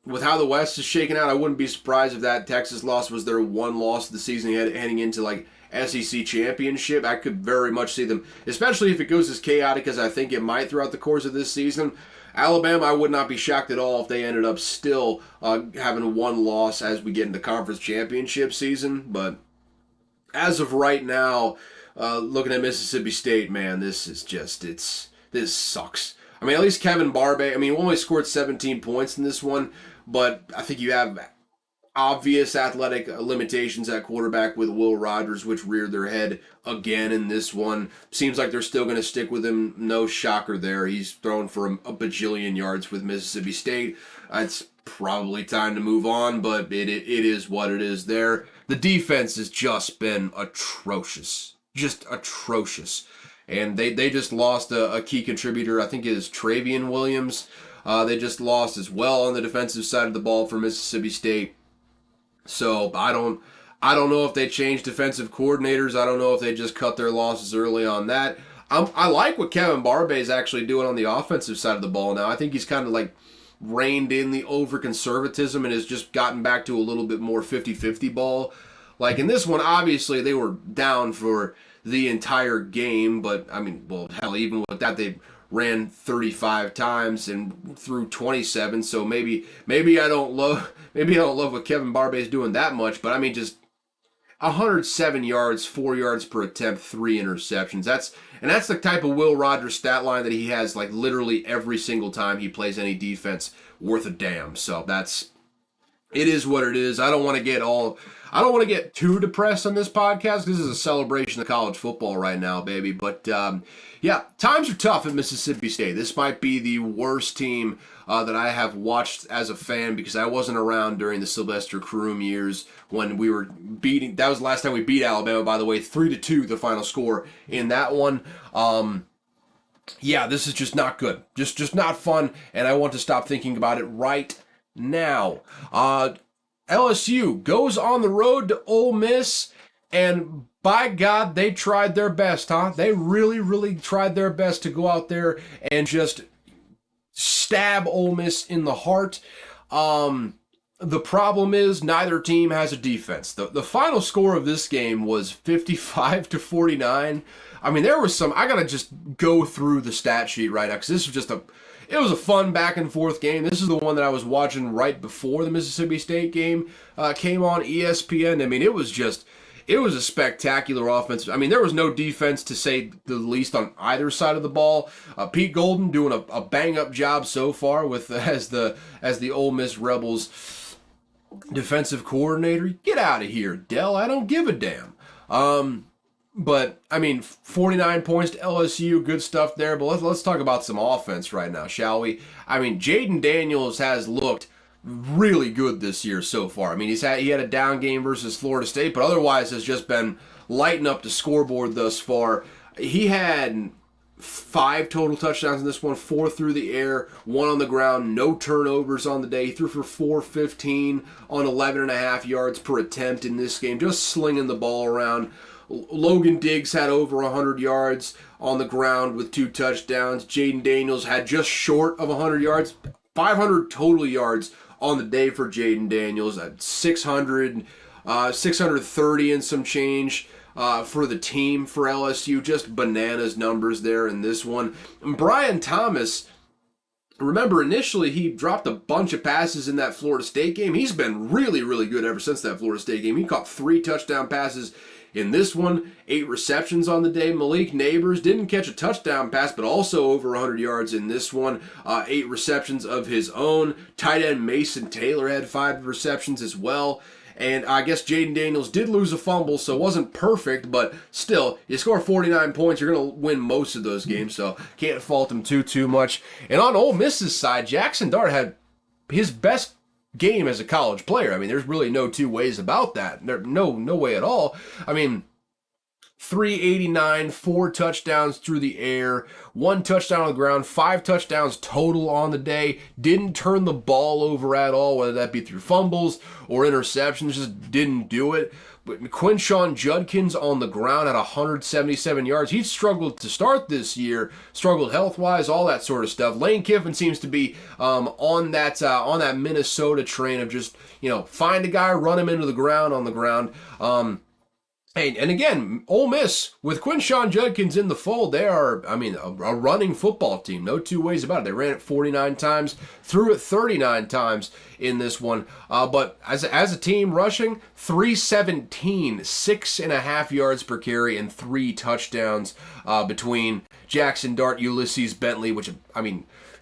With how the West is shaking out, I wouldn't be surprised if that Texas loss was their one loss of the season heading into like SEC championship. I could very much see them, especially if it goes as chaotic as I think it might throughout the course of this season. Alabama, I would not be shocked at all if they ended up still having one loss as we get into conference championship season. But as of right now, looking at Mississippi State, man, this sucks. I mean, at least Kevin Barbay, he only scored 17 points in this one, but I think you have obvious athletic limitations at quarterback with Will Rogers, which reared their head again in this one. Seems like they're still going to stick with him. No shocker there. He's thrown for a bajillion yards with Mississippi State. It's probably time to move on, but it is what it is there. The defense has just been atrocious. Just atrocious. And they just lost a key contributor. I think it is Travian Williams. They just lost as well on the defensive side of the ball for Mississippi State. So I don't know if they changed defensive coordinators. I don't know if they just cut their losses early on that. I like what Kevin Barbay is actually doing on the offensive side of the ball now. I think he's kind of like reined in the over-conservatism and has just gotten back to a little bit more 50-50 ball. Like in this one, obviously they were down for the entire game, but hell, even with that, they ran 35 times and threw 27. So maybe I don't love what Kevin Barbay is doing that much, but just 107 yards, 4 yards per attempt, 3 interceptions. That's the type of Will Rogers stat line that he has like literally every single time he plays any defense worth a damn. So it is what it is. I don't want to get too depressed on this podcast. This is a celebration of college football right now, baby. But yeah, times are tough at Mississippi State. This might be the worst team that I have watched as a fan because I wasn't around during the Sylvester Croom years when we were beating. That was the last time we beat Alabama, by the way, 3-2, the final score in that one. Yeah, this is just not good. Just not fun, and I want to stop thinking about it right now. LSU goes on the road to Ole Miss, and by God, they tried their best, huh? They really, really tried their best to go out there and just stab Ole Miss in the heart. The problem is neither team has a defense. The final score of this game was 55-49. There was some, I gotta just go through the stat sheet right now, because this was it was a fun back and forth game. This is the one that I was watching right before the Mississippi State game came on ESPN. It was a spectacular offense. There was no defense to say the least on either side of the ball. Pete Golden doing a bang up job so far with as the Ole Miss Rebels defensive coordinator. Get out of here, Dell. I don't give a damn. But 49 points to LSU, good stuff there. But let's talk about some offense right now, shall we? Jaden Daniels has looked really good this year so far. He had a down game versus Florida State, but otherwise has just been lighting up the scoreboard thus far. He had 5 total touchdowns in this one, 4 through the air, 1 on the ground, no turnovers on the day. He threw for 415 on 11.5 yards per attempt in this game, just slinging the ball around Logan Diggs had over 100 yards on the ground with 2 touchdowns. Jaden Daniels had just short of 100 yards, 500 total yards on the day for Jaden Daniels at 630 and some change for the team for LSU. Just bananas numbers there in this one. And Brian Thomas, remember, initially he dropped a bunch of passes in that Florida State game. He's been really, really good ever since that Florida State game. He caught 3 touchdown passes in this one, 8 receptions on the day. Malik Neighbors didn't catch a touchdown pass, but also over 100 yards in this one, 8 receptions of his own. Tight end Mason Taylor had 5 receptions as well. And I guess Jaden Daniels did lose a fumble, so it wasn't perfect, but still, you score 49 points, you're going to win most of those games, so can't fault him too much. And on Ole Miss's side, Jackson Dart had his best game as a college player. I mean, there's really no two ways about that. No way at all. I mean, 389, 4 touchdowns through the air, 1 touchdown on the ground, 5 touchdowns total on the day. Didn't turn the ball over at all, whether that be through fumbles or interceptions, just didn't do it. But Quinshawn Judkins on the ground at 177 yards. He struggled to start this year, struggled health-wise, all that sort of stuff. Lane Kiffin seems to be on that Minnesota train of just, find a guy, run him into the ground on the ground. And again, Ole Miss, with Quinshawn Judkins in the fold, they are, a running football team. No two ways about it. They ran it 49 times, threw it 39 times in this one. But as a team rushing, 317, 6.5 yards per carry, and 3 touchdowns between Jackson Dart, Ulysses Bentley, which,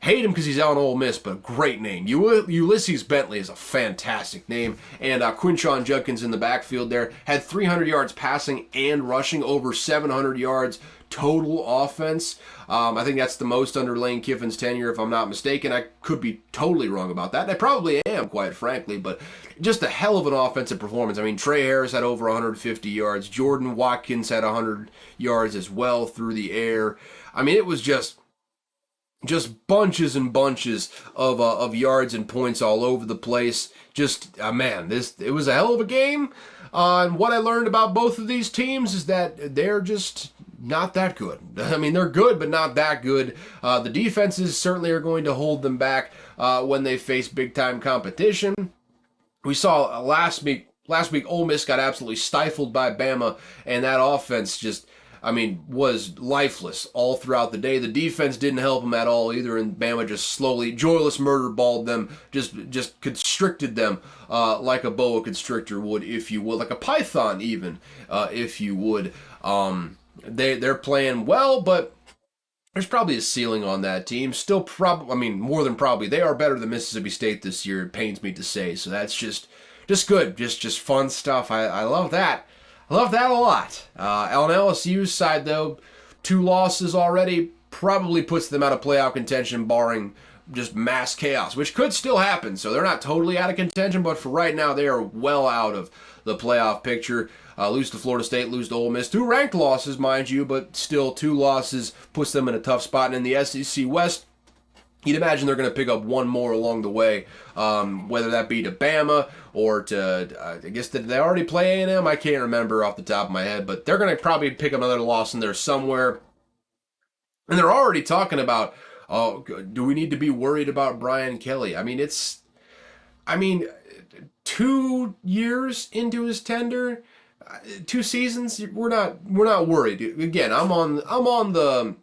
hate him because he's out on Ole Miss, but great name. Ulysses Bentley is a fantastic name. And Quinshawn Judkins in the backfield there had 300 yards passing and rushing, over 700 yards total offense. I think that's the most under Lane Kiffin's tenure, if I'm not mistaken. I could be totally wrong about that. And I probably am, quite frankly, but just a hell of an offensive performance. Trey Harris had over 150 yards. Jordan Watkins had 100 yards as well through the air. It was just bunches and bunches of yards and points all over the place. It was a hell of a game. And what I learned about both of these teams is that they're just not that good. They're good, but not that good. The defenses certainly are going to hold them back when they face big-time competition. We saw last week, Ole Miss got absolutely stifled by Bama, and that offense just was lifeless all throughout the day. The defense didn't help them at all either, and Bama just slowly, joyless murder balled them, just constricted them like a boa constrictor would, if you would, like a python even, if you would. They're playing well, but there's probably a ceiling on that team. Still, more than probably, they are better than Mississippi State this year. It pains me to say, so that's just good, just fun stuff. I love that. I love that a lot. On LSU's side, though, 2 losses already probably puts them out of playoff contention, barring just mass chaos, which could still happen. So they're not totally out of contention, but for right now, they are well out of the playoff picture. Lose to Florida State, lose to Ole Miss. 2 ranked losses, mind you, but still 2 losses puts them in a tough spot. And in the SEC West, you'd imagine they're going to pick up 1 more along the way, whether that be to Bama or to, I guess, did they already play A&M? I can't remember off the top of my head, but they're going to probably pick another loss in there somewhere. And they're already talking about, do we need to be worried about Brian Kelly? 2 years into his tender, 2 seasons, we're not worried. Again, I'm on the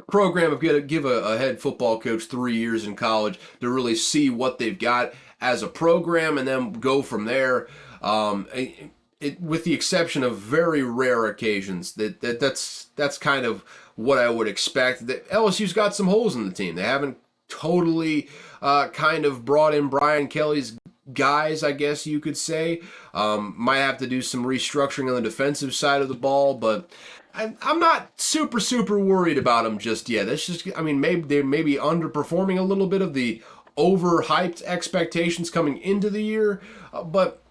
program of give a head football coach 3 years in college to really see what they've got as a program and then go from there. With the exception of very rare occasions, that's kind of what I would expect. That LSU's got some holes in the team. They haven't totally kind of brought in Brian Kelly's guys, I guess you could say. Might have to do some restructuring on the defensive side of the ball, but I'm not super worried about them just yet. That's just, maybe they may be underperforming a little bit of the overhyped expectations coming into the year, but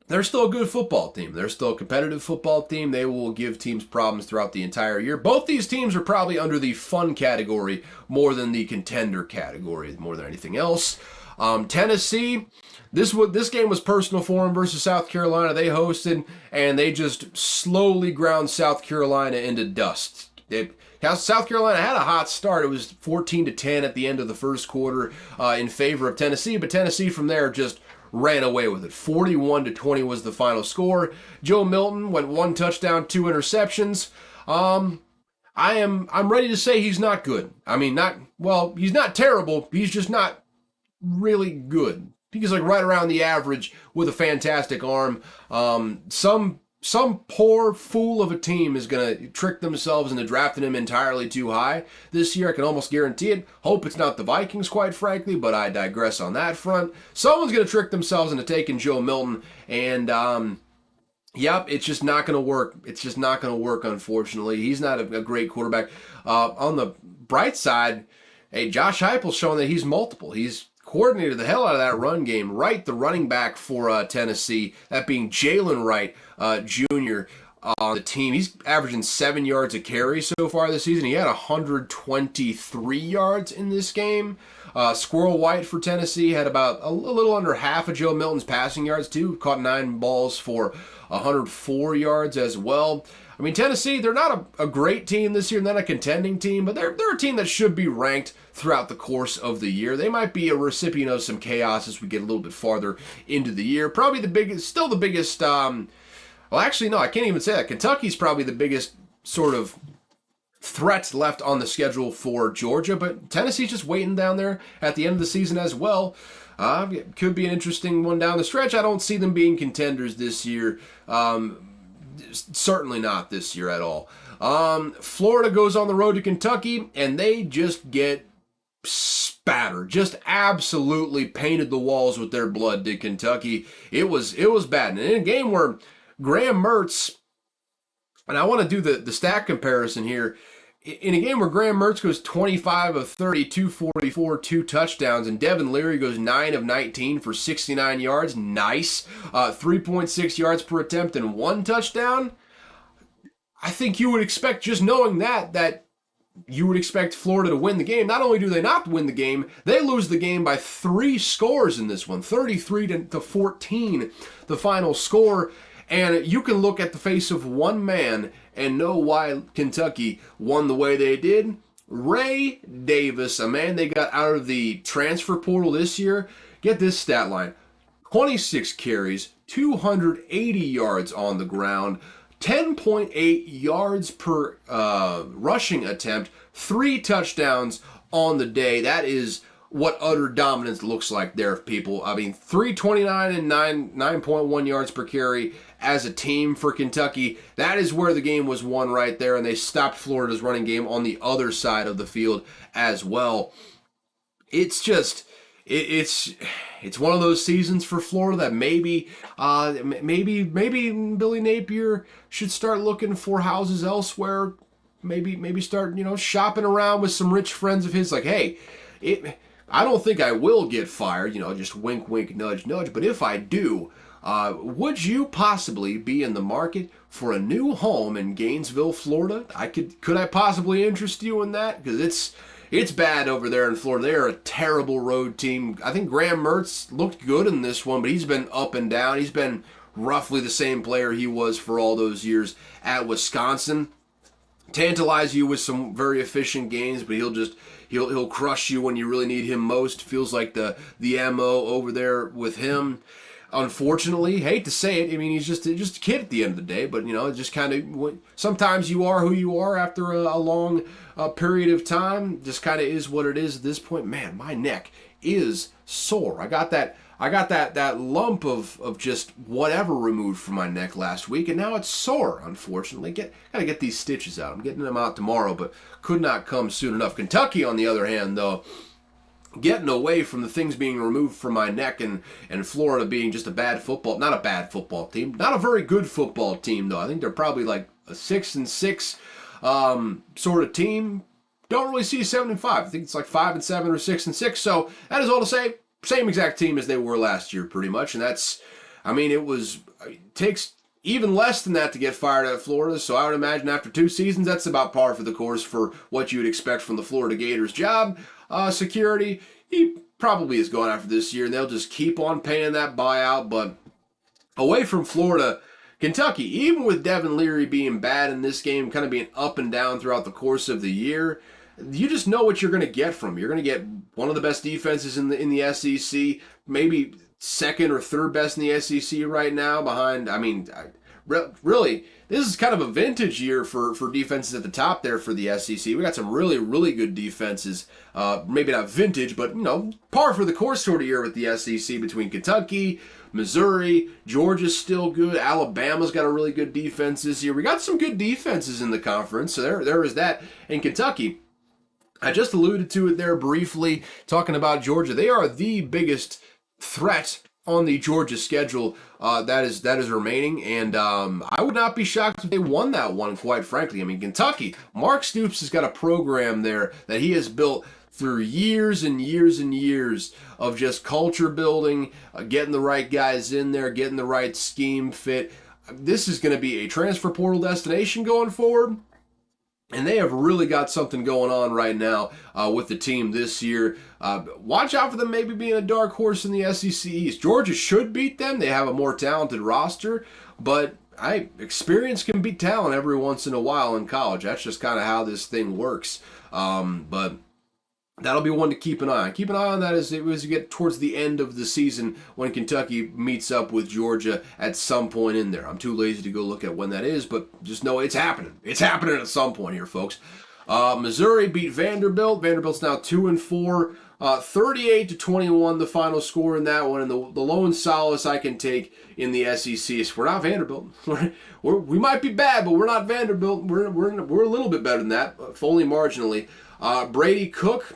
they're still a good football team. They're still a competitive football team. They will give teams problems throughout the entire year. Both these teams are probably under the fun category more than the contender category, more than anything else. Tennessee, this game was personal for them versus South Carolina. They hosted, and they just slowly ground South Carolina into dust. South Carolina had a hot start. It was 14-10 at the end of the first quarter in favor of Tennessee, but Tennessee from there just ran away with it. 41-20 was the final score. Joe Milton went 1 touchdown, 2 interceptions. I'm ready to say he's not good. I mean, he's not terrible. He's just not really good. He's like right around the average with a fantastic arm. Some poor fool of a team is going to trick themselves into drafting him entirely too high this year. I can almost guarantee it. Hope it's not the Vikings, quite frankly, but I digress on that front. Someone's going to trick themselves into taking Joe Milton, and yep, it's just not going to work. It's just not going to work, unfortunately. He's not a great quarterback. On the bright side, hey, Josh Heupel's showing that he's multiple. He's coordinated the hell out of that run game. Wright, the running back for Tennessee, that being Jalen Wright Jr. On the team. He's averaging 7 yards a carry so far this season. He had 123 yards in this game. Squirrel White for Tennessee had about a little under half of Joe Milton's passing yards too. Caught 9 balls for 104 yards as well. I mean, Tennessee, they're not a great team this year, not a contending team, but they're a team that should be ranked throughout the course of the year. They might be a recipient of some chaos as we get a little bit farther into the year. Probably still the biggest, well, actually, no, I can't even say that. Kentucky's probably the biggest sort of threat left on the schedule for Georgia, but Tennessee's just waiting down there at the end of the season as well. It could be an interesting one down the stretch. I don't see them being contenders this year. Certainly not this year at all. Florida goes on the road to Kentucky, and they just get spattered. Just absolutely painted the walls with their blood, did Kentucky. It was bad. And in a game where Graham Mertz, and I want to do the stat comparison here, in a game where Graham Mertz goes 25 of 30, 244, 2 touchdowns, and Devin Leary goes 9 of 19 for 69 yards, nice, 3.6 yards per attempt and 1 touchdown, I think you would expect, just knowing that you would expect Florida to win the game. Not only do they not win the game, they lose the game by 3 scores in this one, 33-14, the final score. And you can look at the face of one man and know why Kentucky won the way they did. Ray Davis, a man they got out of the transfer portal this year. Get this stat line. 26 carries, 280 yards on the ground, 10.8 yards per rushing attempt, 3 touchdowns on the day. That is what utter dominance looks like there, people. I mean, 329 and 9.1 yards per carry as a team for Kentucky. That is where the game was won right there, and they stopped Florida's running game on the other side of the field as well. It's just, it's one of those seasons for Florida that maybe Billy Napier should start looking for houses elsewhere. Maybe start, shopping around with some rich friends of his. Like, hey, I don't think I will get fired, just wink, wink, nudge, nudge. But if I do, would you possibly be in the market for a new home in Gainesville, Florida? Could I possibly interest you in that? Because it's bad over there in Florida. They're a terrible road team. I think Graham Mertz looked good in this one, but he's been up and down. He's been roughly the same player he was for all those years at Wisconsin. Tantalize you with some very efficient games, but he'll crush you when you really need him most. Feels like the MO over there with him. Unfortunately, hate to say it, I mean, he's just a kid at the end of the day, but, just kind of, sometimes you are who you are after a long period of time. Just kind of is what it is at this point. Man, my neck is sore. I got that lump of just whatever removed from my neck last week, and now it's sore, unfortunately. Gotta get these stitches out. I'm getting them out tomorrow, but could not come soon enough. Kentucky, on the other hand, though, getting away from the things being removed from my neck, and Florida being just not a bad football team, not a very good football team, though. I think they're probably like a 6-6 sort of team. Don't really see 7-5. I think it's like 5-7 or 6-6. So that is all to say, same exact team as they were last year, pretty much. And it takes even less than that to get fired out of Florida. So I would imagine after 2 seasons, that's about par for the course for what you would expect from the Florida Gators job security. probably is going after this year, and they'll just keep on paying that buyout. But away from Florida, Kentucky, even with Devin Leary being bad in this game, kind of being up and down throughout the course of the year, you just know what you're going to get from him. You're going to get one of the best defenses in the SEC, maybe second or third best in the SEC right now behind, really, this is kind of a vintage year for defenses at the top there for the SEC. We got some really, really good defenses. Maybe not vintage, but, par for the course sort of year with the SEC between Kentucky, Missouri, Georgia's still good. Alabama's got a really good defense this year. We got some good defenses in the conference, so there is that. And Kentucky, I just alluded to it there briefly, talking about Georgia. They are the biggest threat on the Georgia schedule that is remaining, and I would not be shocked if they won that one, quite frankly. I mean, Kentucky, Mark Stoops has got a program there that he has built through years and years and years of just culture building, getting the right guys in there, getting the right scheme fit. This is going to be a transfer portal destination going forward. And they have really got something going on right now with the team this year. Watch out for them maybe being a dark horse in the SEC East. Georgia should beat them. They have a more talented roster. But experience can beat talent every once in a while in college. That's just kind of how this thing works. But that'll be one to keep an eye on. Keep an eye on that as you get towards the end of the season when Kentucky meets up with Georgia at some point in there. I'm too lazy to go look at when that is, but just know it's happening. It's happening at some point here, folks. Missouri beat Vanderbilt. Vanderbilt's now 2-4. 38-21 the final score in that one, and the lone solace I can take in the SEC is we're not Vanderbilt. We might be bad, but we're not Vanderbilt. We're a little bit better than that, if only marginally. Brady Cook,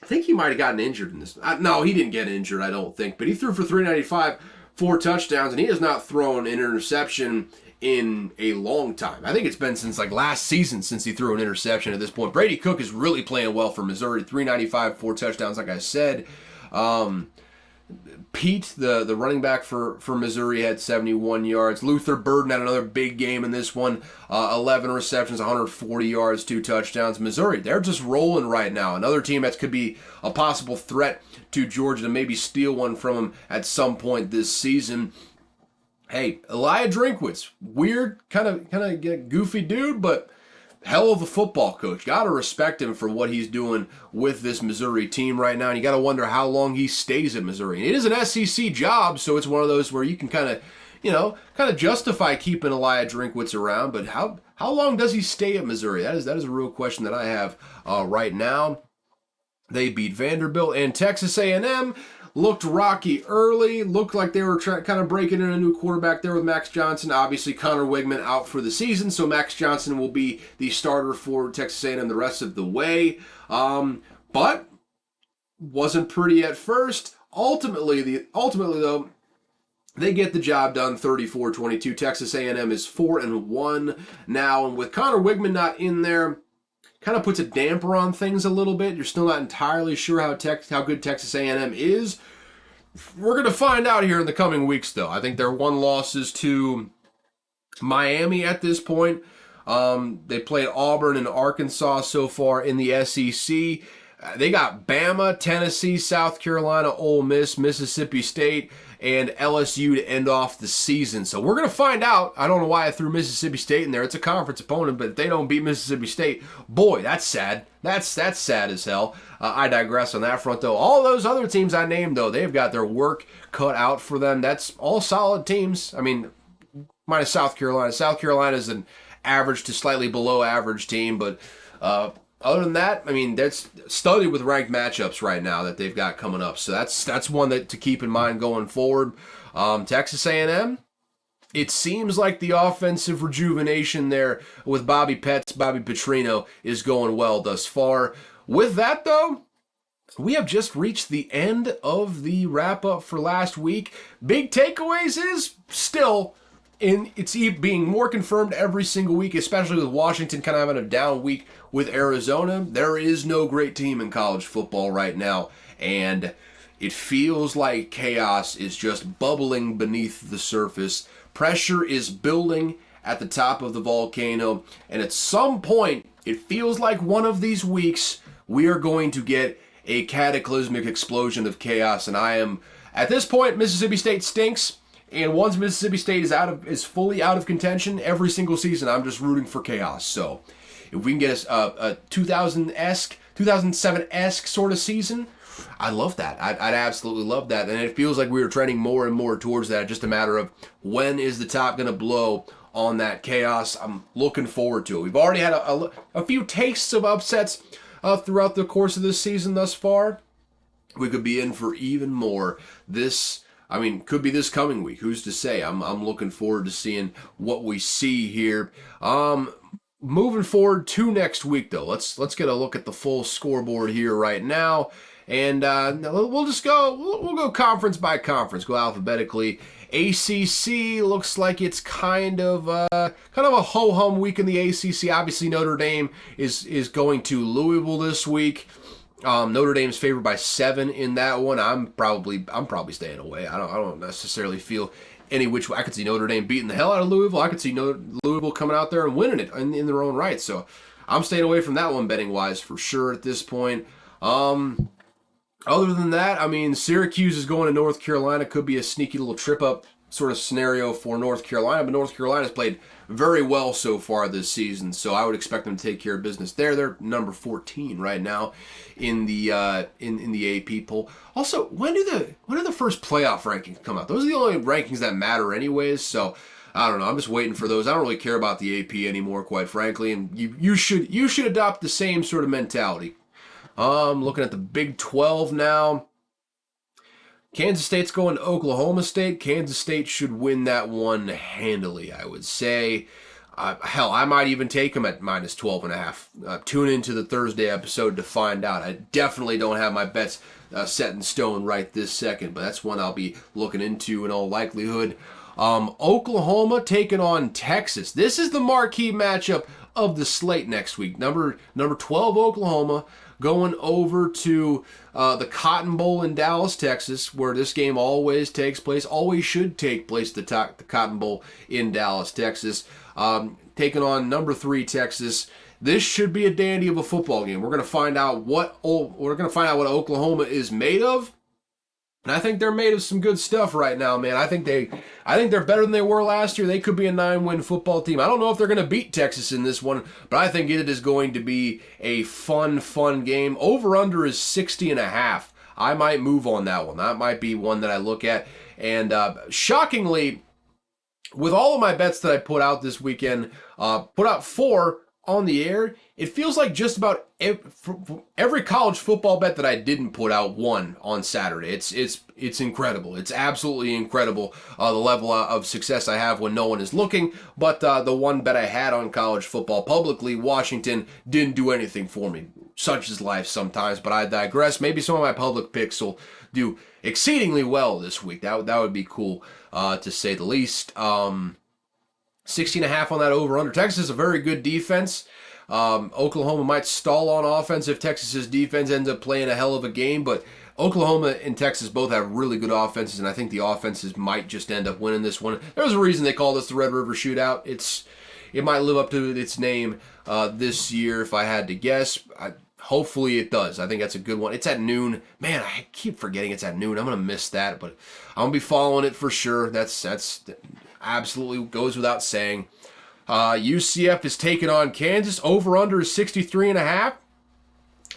I think he might have gotten injured in this. No, he didn't get injured, I don't think. But he threw for 395, 4 touchdowns, and he has not thrown an interception in a long time. I think it's been since last season since he threw an interception at this point. Brady Cook is really playing well for Missouri. 395, 4 touchdowns, like I said. Pete, the running back for Missouri, had 71 yards. Luther Burden had another big game in this one. 11 receptions, 140 yards, 2 touchdowns. Missouri, they're just rolling right now. Another team that could be a possible threat to Georgia to maybe steal one from them at some point this season. Hey, Elijah Drinkwitz, weird, kind of goofy dude, but hell of a football coach. Got to respect him for what he's doing with this Missouri team right now, and you got to wonder how long he stays at Missouri. It is an SEC job, so it's one of those where you can kind of justify keeping Elijah Drinkwitz around, but how long does he stay at Missouri? That is a real question that I have right now. They beat Vanderbilt, and Texas A&M looked rocky early, looked like they were kind of breaking in a new quarterback there with Max Johnson. Obviously, Connor Wigman out for the season, so Max Johnson will be the starter for Texas A&M the rest of the way. But wasn't pretty at first. Ultimately, though, they get the job done, 34-22. Texas A&M is 4-1 now, and with Connor Wigman not in there, kind of puts a damper on things a little bit. You're still not entirely sure how good Texas A&M is. We're going to find out here in the coming weeks, though. I think their one losses to Miami at this point. They played Auburn and Arkansas so far in the SEC. They got Bama, Tennessee, South Carolina, Ole Miss, Mississippi State, and LSU to end off the season. So we're going to find out. I don't know why I threw Mississippi State in there. It's a conference opponent, but if they don't beat Mississippi State, boy, that's sad. That's sad as hell. I digress on that front, though. All those other teams I named, though, they've got their work cut out for them. That's all solid teams. I mean, minus South Carolina. South Carolina is an average to slightly below average team, but other than that, I mean, that's studded with ranked matchups right now that they've got coming up. So that's one to keep in mind going forward. Texas A&M, it seems like the offensive rejuvenation there with Bobby Petrino is going well thus far. With that, though, we have just reached the end of the wrap-up for last week. Big takeaways is still it's being more confirmed every single week, especially with Washington kind of having a down week with Arizona. There is no great team in college football right now, and it feels like chaos is just bubbling beneath the surface. Pressure is building at the top of the volcano, and at some point, it feels like one of these weeks, we are going to get a cataclysmic explosion of chaos. And I am, at this point, Mississippi State stinks. And once Mississippi State is fully out of contention, every single season I'm just rooting for chaos. So if we can get a 2007-esque sort of season, I love that. I'd absolutely love that. And it feels like we are trending more and more towards that. Just a matter of when is the top going to blow on that chaos. I'm looking forward to it. We've already had a few tastes of upsets throughout the course of this season thus far. We could be in for even more. Could be this coming week. Who's to say? I'm looking forward to seeing what we see here. Moving forward to next week, though, let's get a look at the full scoreboard here right now, and we'll go conference by conference, go alphabetically. ACC looks like it's kind of a ho-hum week in the ACC. Obviously, Notre Dame is going to Louisville this week. Notre Dame's favored by 7 in that one. I'm probably staying away. I don't necessarily feel any which way. I could see Notre Dame beating the hell out of Louisville. I could see Louisville coming out there and winning it in their own right. So I'm staying away from that one betting wise for sure at this point. Other than that, Syracuse is going to North Carolina. Could be a sneaky little trip up sort of scenario for North Carolina, but North Carolina's played very well so far this season, so I would expect them to take care of business there. They're number 14 right now in the AP poll. Also, when do the first playoff rankings come out? Those are the only rankings that matter anyways, so I don't know. I'm just waiting for those. I don't really care about the AP anymore, quite frankly, and you should adopt the same sort of mentality. Looking at the Big 12 now. Kansas State's going to Oklahoma State. Kansas State should win that one handily, I would say. Hell, I might even take them at minus 12.5. Tune into the Thursday episode to find out. I definitely don't have my bets set in stone right this second, but that's one I'll be looking into in all likelihood. Oklahoma taking on Texas. This is the marquee matchup of the slate next week. Number 12 Oklahoma going over to the Cotton Bowl in Dallas, Texas, where this game always takes place, always should take place, the Cotton Bowl in Dallas, Texas. Taking on number 3 Texas. This should be a dandy of a football game. We're going to find out what Oklahoma is made of. And I think they're made of some good stuff right now, man. I think they're better than they were last year. They could be a 9-win football team. I don't know if they're going to beat Texas in this one, but I think it is going to be a fun game. Over-under is 60.5. I might move on that one. That might be one that I look at. And shockingly, with all of my bets that I put out this weekend, put out 4 on the air, it feels like just about every college football bet that I didn't put out won on Saturday. It's incredible. It's absolutely incredible, the level of success I have when no one is looking. But the one bet I had on college football publicly, Washington, didn't do anything for me. Such is life sometimes, but I digress. Maybe some of my public picks will do exceedingly well this week. That would be cool, to say the least. 16.5 on that over-under. Texas is a very good defense. Oklahoma might stall on offense if Texas's defense ends up playing a hell of a game, but Oklahoma and Texas both have really good offenses, and I think the offenses might just end up winning this one. There's a reason they call this the Red River Shootout. It might live up to its name this year, if I had to guess. Hopefully it does. I think that's a good one. It's at noon. Man, I keep forgetting it's at noon. I'm going to miss that, but I'm going to be following it for sure. That's absolutely goes without saying. UCF is taking on Kansas. Over-under is 63.5.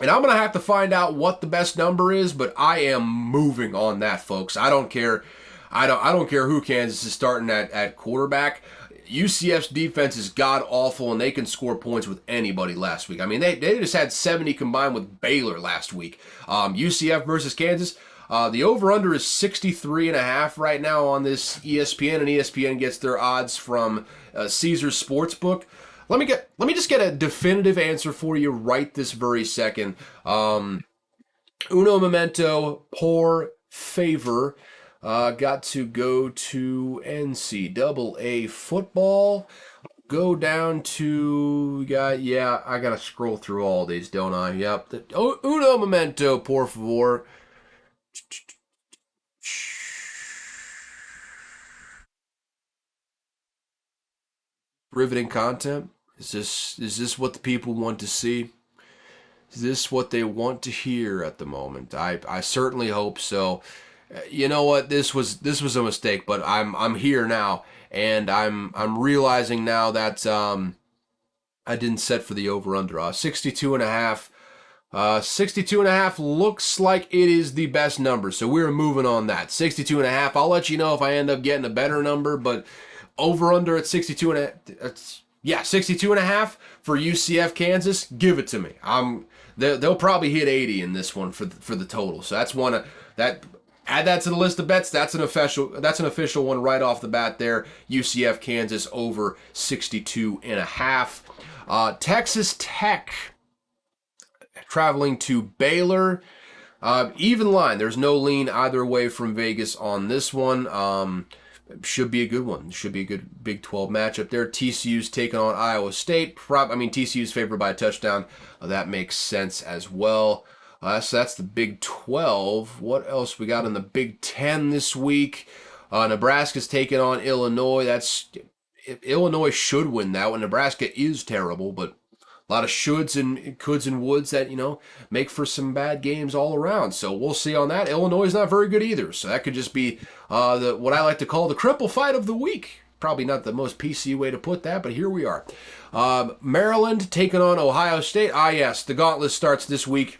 And I'm going to have to find out what the best number is, but I am moving on that, folks. I don't care. I don't care who Kansas is starting at quarterback. UCF's defense is god-awful, and they can score points with anybody last week. They just had 70 combined with Baylor last week. UCF versus Kansas. The over-under is 63.5 right now on this ESPN, and ESPN gets their odds from Caesars Sportsbook. Let me just get a definitive answer for you right this very second. Uno momento por favor. Got to go to NCAA football. Go down to, I gotta scroll through all these, don't I? Yep. Uno momento por favor. Riveting content. Is this what the people want to see? Is this what they want to hear at the moment? I certainly hope so. You know what? This was a mistake, but I'm here now, and I'm realizing now that I didn't set for the over under 62 and a half. 62 and a half looks like it is the best number, so we're moving on that. 62 and a half. I'll let you know if I end up getting a better number, but over under at 62 and a half. Yeah, 62 and a half for UCF Kansas. Give it to me. They'll probably hit 80 in this one for the total. So that's one that add that to the list of bets. That's an official one right off the bat there. UCF Kansas over 62 and a half. Texas Tech traveling to Baylor. Even line. There's no lean either way from Vegas on this one. Should be a good one. Should be a good Big 12 matchup there. TCU's taking on Iowa State. TCU's favored by a touchdown. That makes sense as well. So that's the Big 12. What else we got in the Big 10 this week? Nebraska's taking on Illinois. Illinois should win that one. Nebraska is terrible, but a lot of shoulds and coulds and woulds that, make for some bad games all around. So we'll see on that. Illinois is not very good either. So that could just be what I like to call the cripple fight of the week. Probably not the most PC way to put that, but here we are. Maryland taking on Ohio State. Yes, the gauntlet starts this week.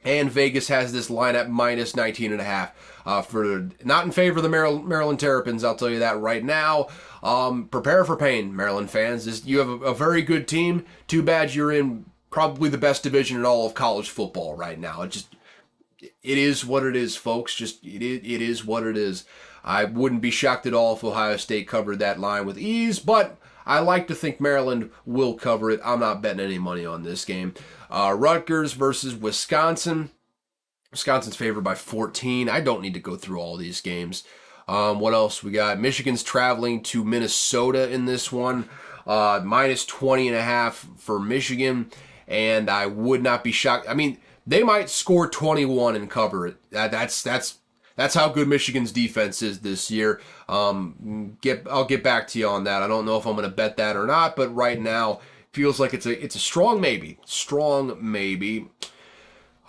And Vegas has this line at minus 19.5. For not in favor of the Maryland Terrapins, I'll tell you that right now. Prepare for pain, Maryland fans. You have a very good team. Too bad you're in probably the best division in all of college football right now. It is what it is, folks. It is what it is. I wouldn't be shocked at all if Ohio State covered that line with ease, but I like to think Maryland will cover it. I'm not betting any money on this game. Rutgers versus Wisconsin. Wisconsin's favored by 14. I don't need to go through all these games. What else we got? Michigan's traveling to Minnesota in this one. Minus 20.5 for Michigan. And I would not be shocked. They might score 21 and cover it. That's how good Michigan's defense is this year. I'll get back to you on that. I don't know if I'm going to bet that or not, but right now feels like it's a strong maybe. Strong maybe.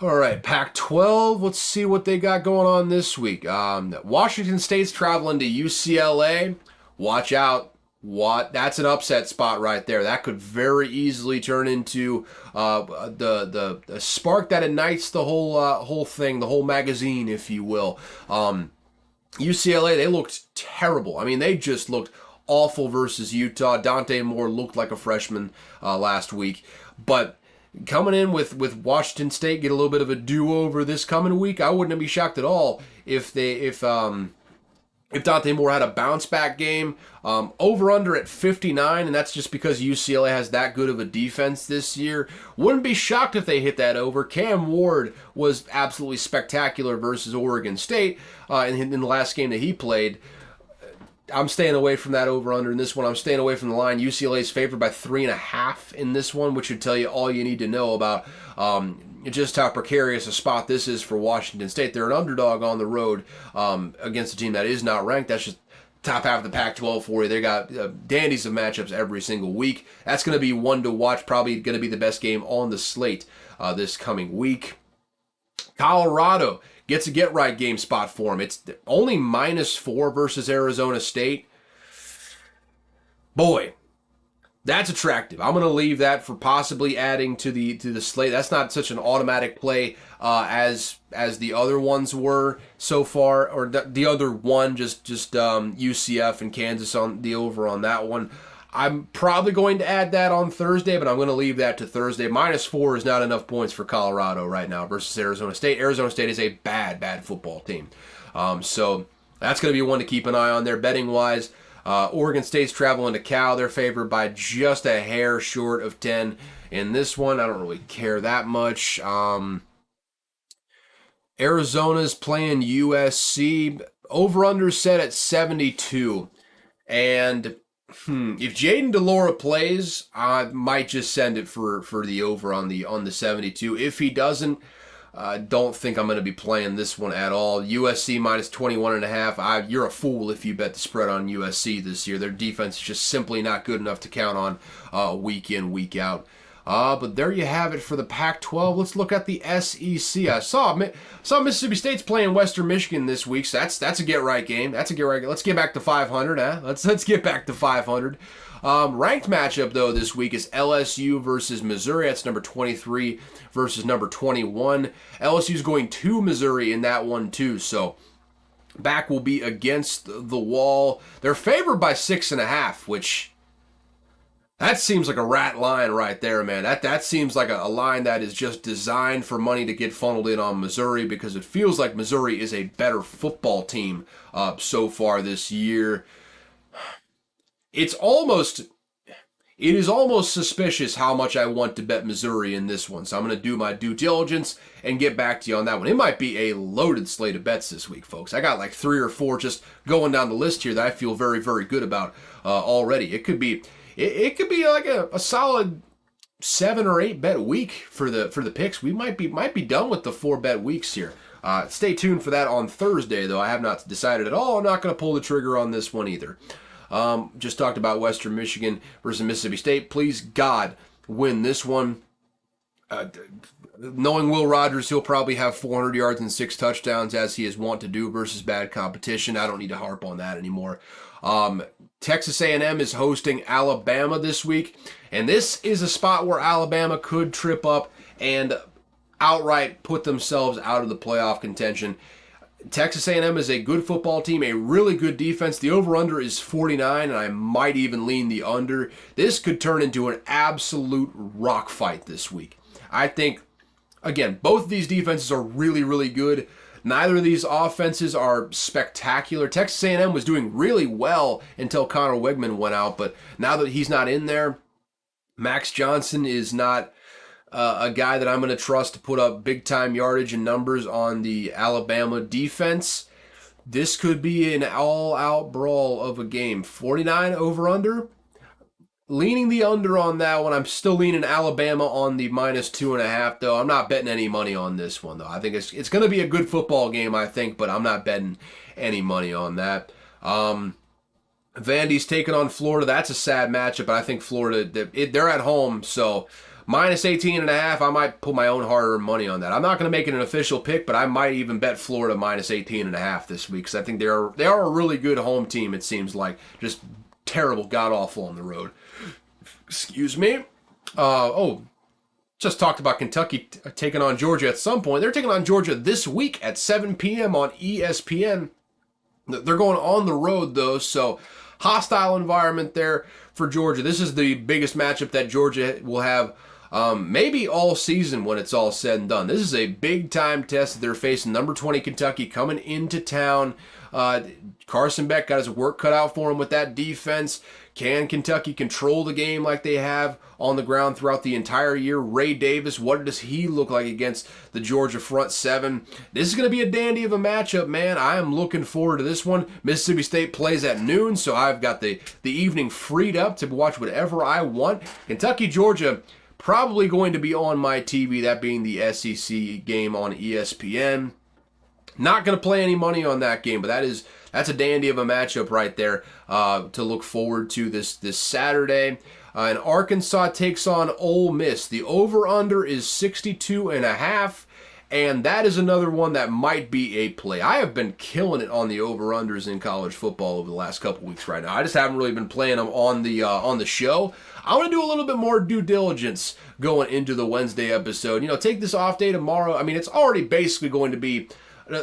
All right, Pac-12. Let's see what they got going on this week. Washington State's traveling to UCLA. Watch out. That's an upset spot right there. That could very easily turn into the spark that ignites the whole thing, the whole magazine, if you will. UCLA, they looked terrible. They just looked awful versus Utah. Dante Moore looked like a freshman last week, but coming in with Washington State, get a little bit of a do-over this coming week. I wouldn't be shocked at all if Dante Moore had a bounce-back game. Over-under at 59, and that's just because UCLA has that good of a defense this year. Wouldn't be shocked if they hit that over. Cam Ward was absolutely spectacular versus Oregon State in the last game that he played. I'm staying away from that over-under in this one. I'm staying away from the line. UCLA is favored by 3.5 in this one, which should tell you all you need to know about just how precarious a spot this is for Washington State. They're an underdog on the road against a team that is not ranked. That's just top half of the Pac-12 for you. They got dandies of matchups every single week. That's going to be one to watch. Probably going to be the best game on the slate this coming week. Colorado gets a get-right game spot for them. It's only -4 versus Arizona State. Boy, that's attractive. I'm going to leave that for possibly adding to the slate. That's not such an automatic play as the other ones were so far, or the other one, just UCF and Kansas on the over on that one. I'm probably going to add that on Thursday, but I'm going to leave that to Thursday. -4 is not enough points for Colorado right now versus Arizona State. Arizona State is a bad football team. So that's going to be one to keep an eye on there betting-wise. Oregon State's traveling to Cal. They're favored by just a hair short of 10 in this one. I don't really care that much. Arizona's playing USC. Over-under set at 72. And if Jaden DeLora plays, I might just send it for the over on the 72. If he doesn't, I don't think I'm going to be playing this one at all. USC -21.5. You're a fool if you bet the spread on USC this year. Their defense is just simply not good enough to count on week in, week out. But there you have it for the Pac-12. Let's look at the SEC. I saw Mississippi State's playing Western Michigan this week, so that's a get-right game. That's a get-right game. Let's get back to 500, huh? Let's get back to 500. Ranked matchup, though, this week is LSU versus Missouri. That's number 23 versus number 21. LSU's going to Missouri in that one, too, so back will be against the wall. They're favored by 6.5, which... that seems like a rat line right there, man. That seems like a line that is just designed for money to get funneled in on Missouri, because it feels like Missouri is a better football team so far this year. It is almost suspicious how much I want to bet Missouri in this one. So I'm going to do my due diligence and get back to you on that one. It might be a loaded slate of bets this week, folks. I got like 3 or 4 just going down the list here that I feel very, very good about already. It could be like a solid 7 or 8 bet week for the picks. We might be done with the 4 bet weeks here. Stay tuned for that on Thursday, though. I have not decided at all. I'm not going to pull the trigger on this one either. Just talked about Western Michigan versus Mississippi State. Please, God, win this one. Knowing Will Rogers, he'll probably have 400 yards and 6 touchdowns, as he is wont to do versus bad competition. I don't need to harp on that anymore. Texas A&M is hosting Alabama this week, and this is a spot where Alabama could trip up and outright put themselves out of the playoff contention. Texas A&M is a good football team, a really good defense. The over-under is 49, and I might even lean the under. This could turn into an absolute rock fight this week. I think, again, both of these defenses are really, really good. Neither of these offenses are spectacular. Texas A&M was doing really well until Connor Wegman went out, but now that he's not in there, Max Johnson is not a guy that I'm going to trust to put up big-time yardage and numbers on the Alabama defense. This could be an all-out brawl of a game. 49 over-under. Leaning the under on that one. I'm still leaning Alabama on the -2.5, though. I'm not betting any money on this one, though. I think it's going to be a good football game, I think, but I'm not betting any money on that. Vandy's taking on Florida. That's a sad matchup, but I think Florida, they're at home, so -18.5, I might put my own hard-earned money on that. I'm not going to make it an official pick, but I might even bet Florida -18.5 this week, because I think they are a really good home team, it seems like. Just terrible, god-awful on the road. Excuse me. Just talked about Kentucky taking on Georgia at some point. They're taking on Georgia this week at 7 p.m. on ESPN. They're going on the road, though, so hostile environment there for Georgia. This is the biggest matchup that Georgia will have maybe all season when it's all said and done. This is a big-time test. They're facing number 20 Kentucky coming into town. Carson Beck got his work cut out for him with that defense. Can Kentucky control the game like they have on the ground throughout the entire year? Ray Davis, what does he look like against the Georgia front seven? This is going to be a dandy of a matchup, man. I am looking forward to this one. Mississippi State plays at noon, so I've got the evening freed up to watch whatever I want. Kentucky, Georgia, probably going to be on my TV, that being the SEC game on ESPN. Not going to play any money on that game, but that's a dandy of a matchup right there to look forward to this Saturday. And Arkansas takes on Ole Miss. The over-under is 62.5, and that is another one that might be a play. I have been killing it on the over-unders in college football over the last couple weeks right now. I just haven't really been playing them on the show. I'm going to do a little bit more due diligence going into the Wednesday episode. Take this off day tomorrow. I mean, it's already basically going to be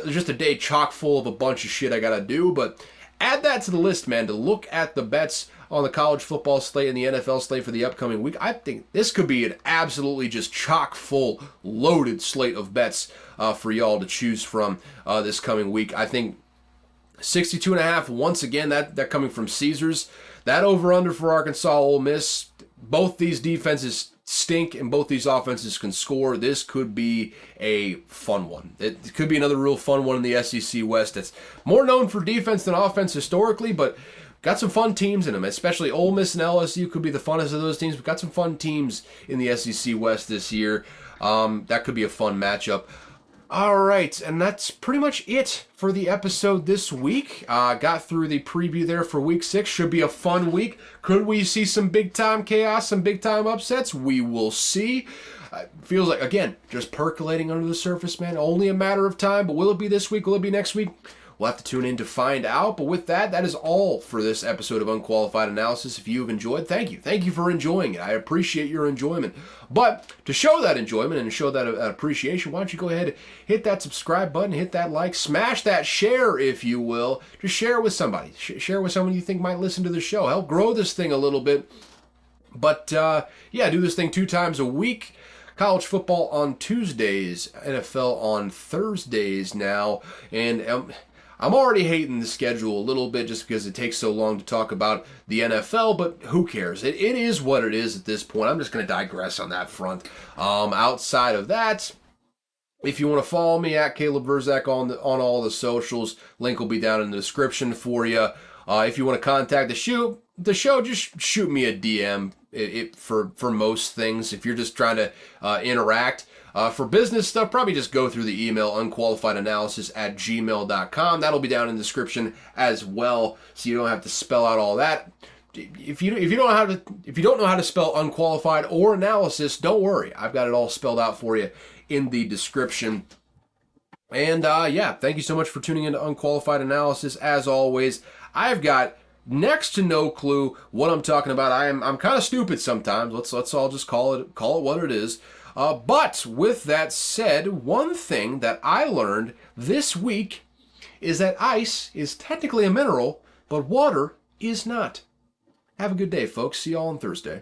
just a day chock full of a bunch of shit I gotta do, but add that to the list, man, to look at the bets on the college football slate and the NFL slate for the upcoming week. I think this could be an absolutely just chock full, loaded slate of bets for y'all to choose from this coming week. I think 62.5, once again, that coming from Caesars. That over-under for Arkansas, Ole Miss, both these defenses stink and both these offenses can score. This could be a fun one. It could be another real fun one in the SEC West that's more known for defense than offense historically, but got some fun teams in them, especially Ole Miss and LSU could be the funnest of those teams. We've got some fun teams in the SEC West this year. That could be a fun matchup. All right, and that's pretty much it for the episode this week. Got through the preview there for week 6. Should be a fun week. Could we see some big time chaos, some big time upsets? We will see. Feels like, again, just percolating under the surface, man. Only a matter of time, but will it be this week? Will it be next week? We'll have to tune in to find out. But with that, that is all for this episode of Unqualified Analysis. If you have enjoyed, thank you. Thank you for enjoying it. I appreciate your enjoyment. But to show that enjoyment and show that appreciation, why don't you go ahead, hit that subscribe button, hit that like, smash that share, if you will. Just share it with somebody. Share it with someone you think might listen to the show. Help grow this thing a little bit. But, yeah, do this thing 2 times a week. College football on Tuesdays, NFL on Thursdays now. And I'm already hating the schedule a little bit just because it takes so long to talk about the NFL, but who cares? It is what it is at this point. I'm just going to digress on that front. Outside of that, if you want to follow me at Caleb Verzak on all the socials, link will be down in the description for you. If you want to contact the show, just shoot me a DM for most things. If you're just trying to interact. For business stuff, probably just go through the email unqualifiedanalysis@gmail.com. That'll be down in the description as well, so you don't have to spell out all that. If you don't know how to spell unqualified or analysis, don't worry. I've got it all spelled out for you in the description. And yeah, thank you so much for tuning into Unqualified Analysis. As always, I've got next to no clue what I'm talking about. I'm kind of stupid sometimes. Let's all just call it what it is. But with that said, one thing that I learned this week is that ice is technically a mineral, but water is not. Have a good day, folks. See y'all on Thursday.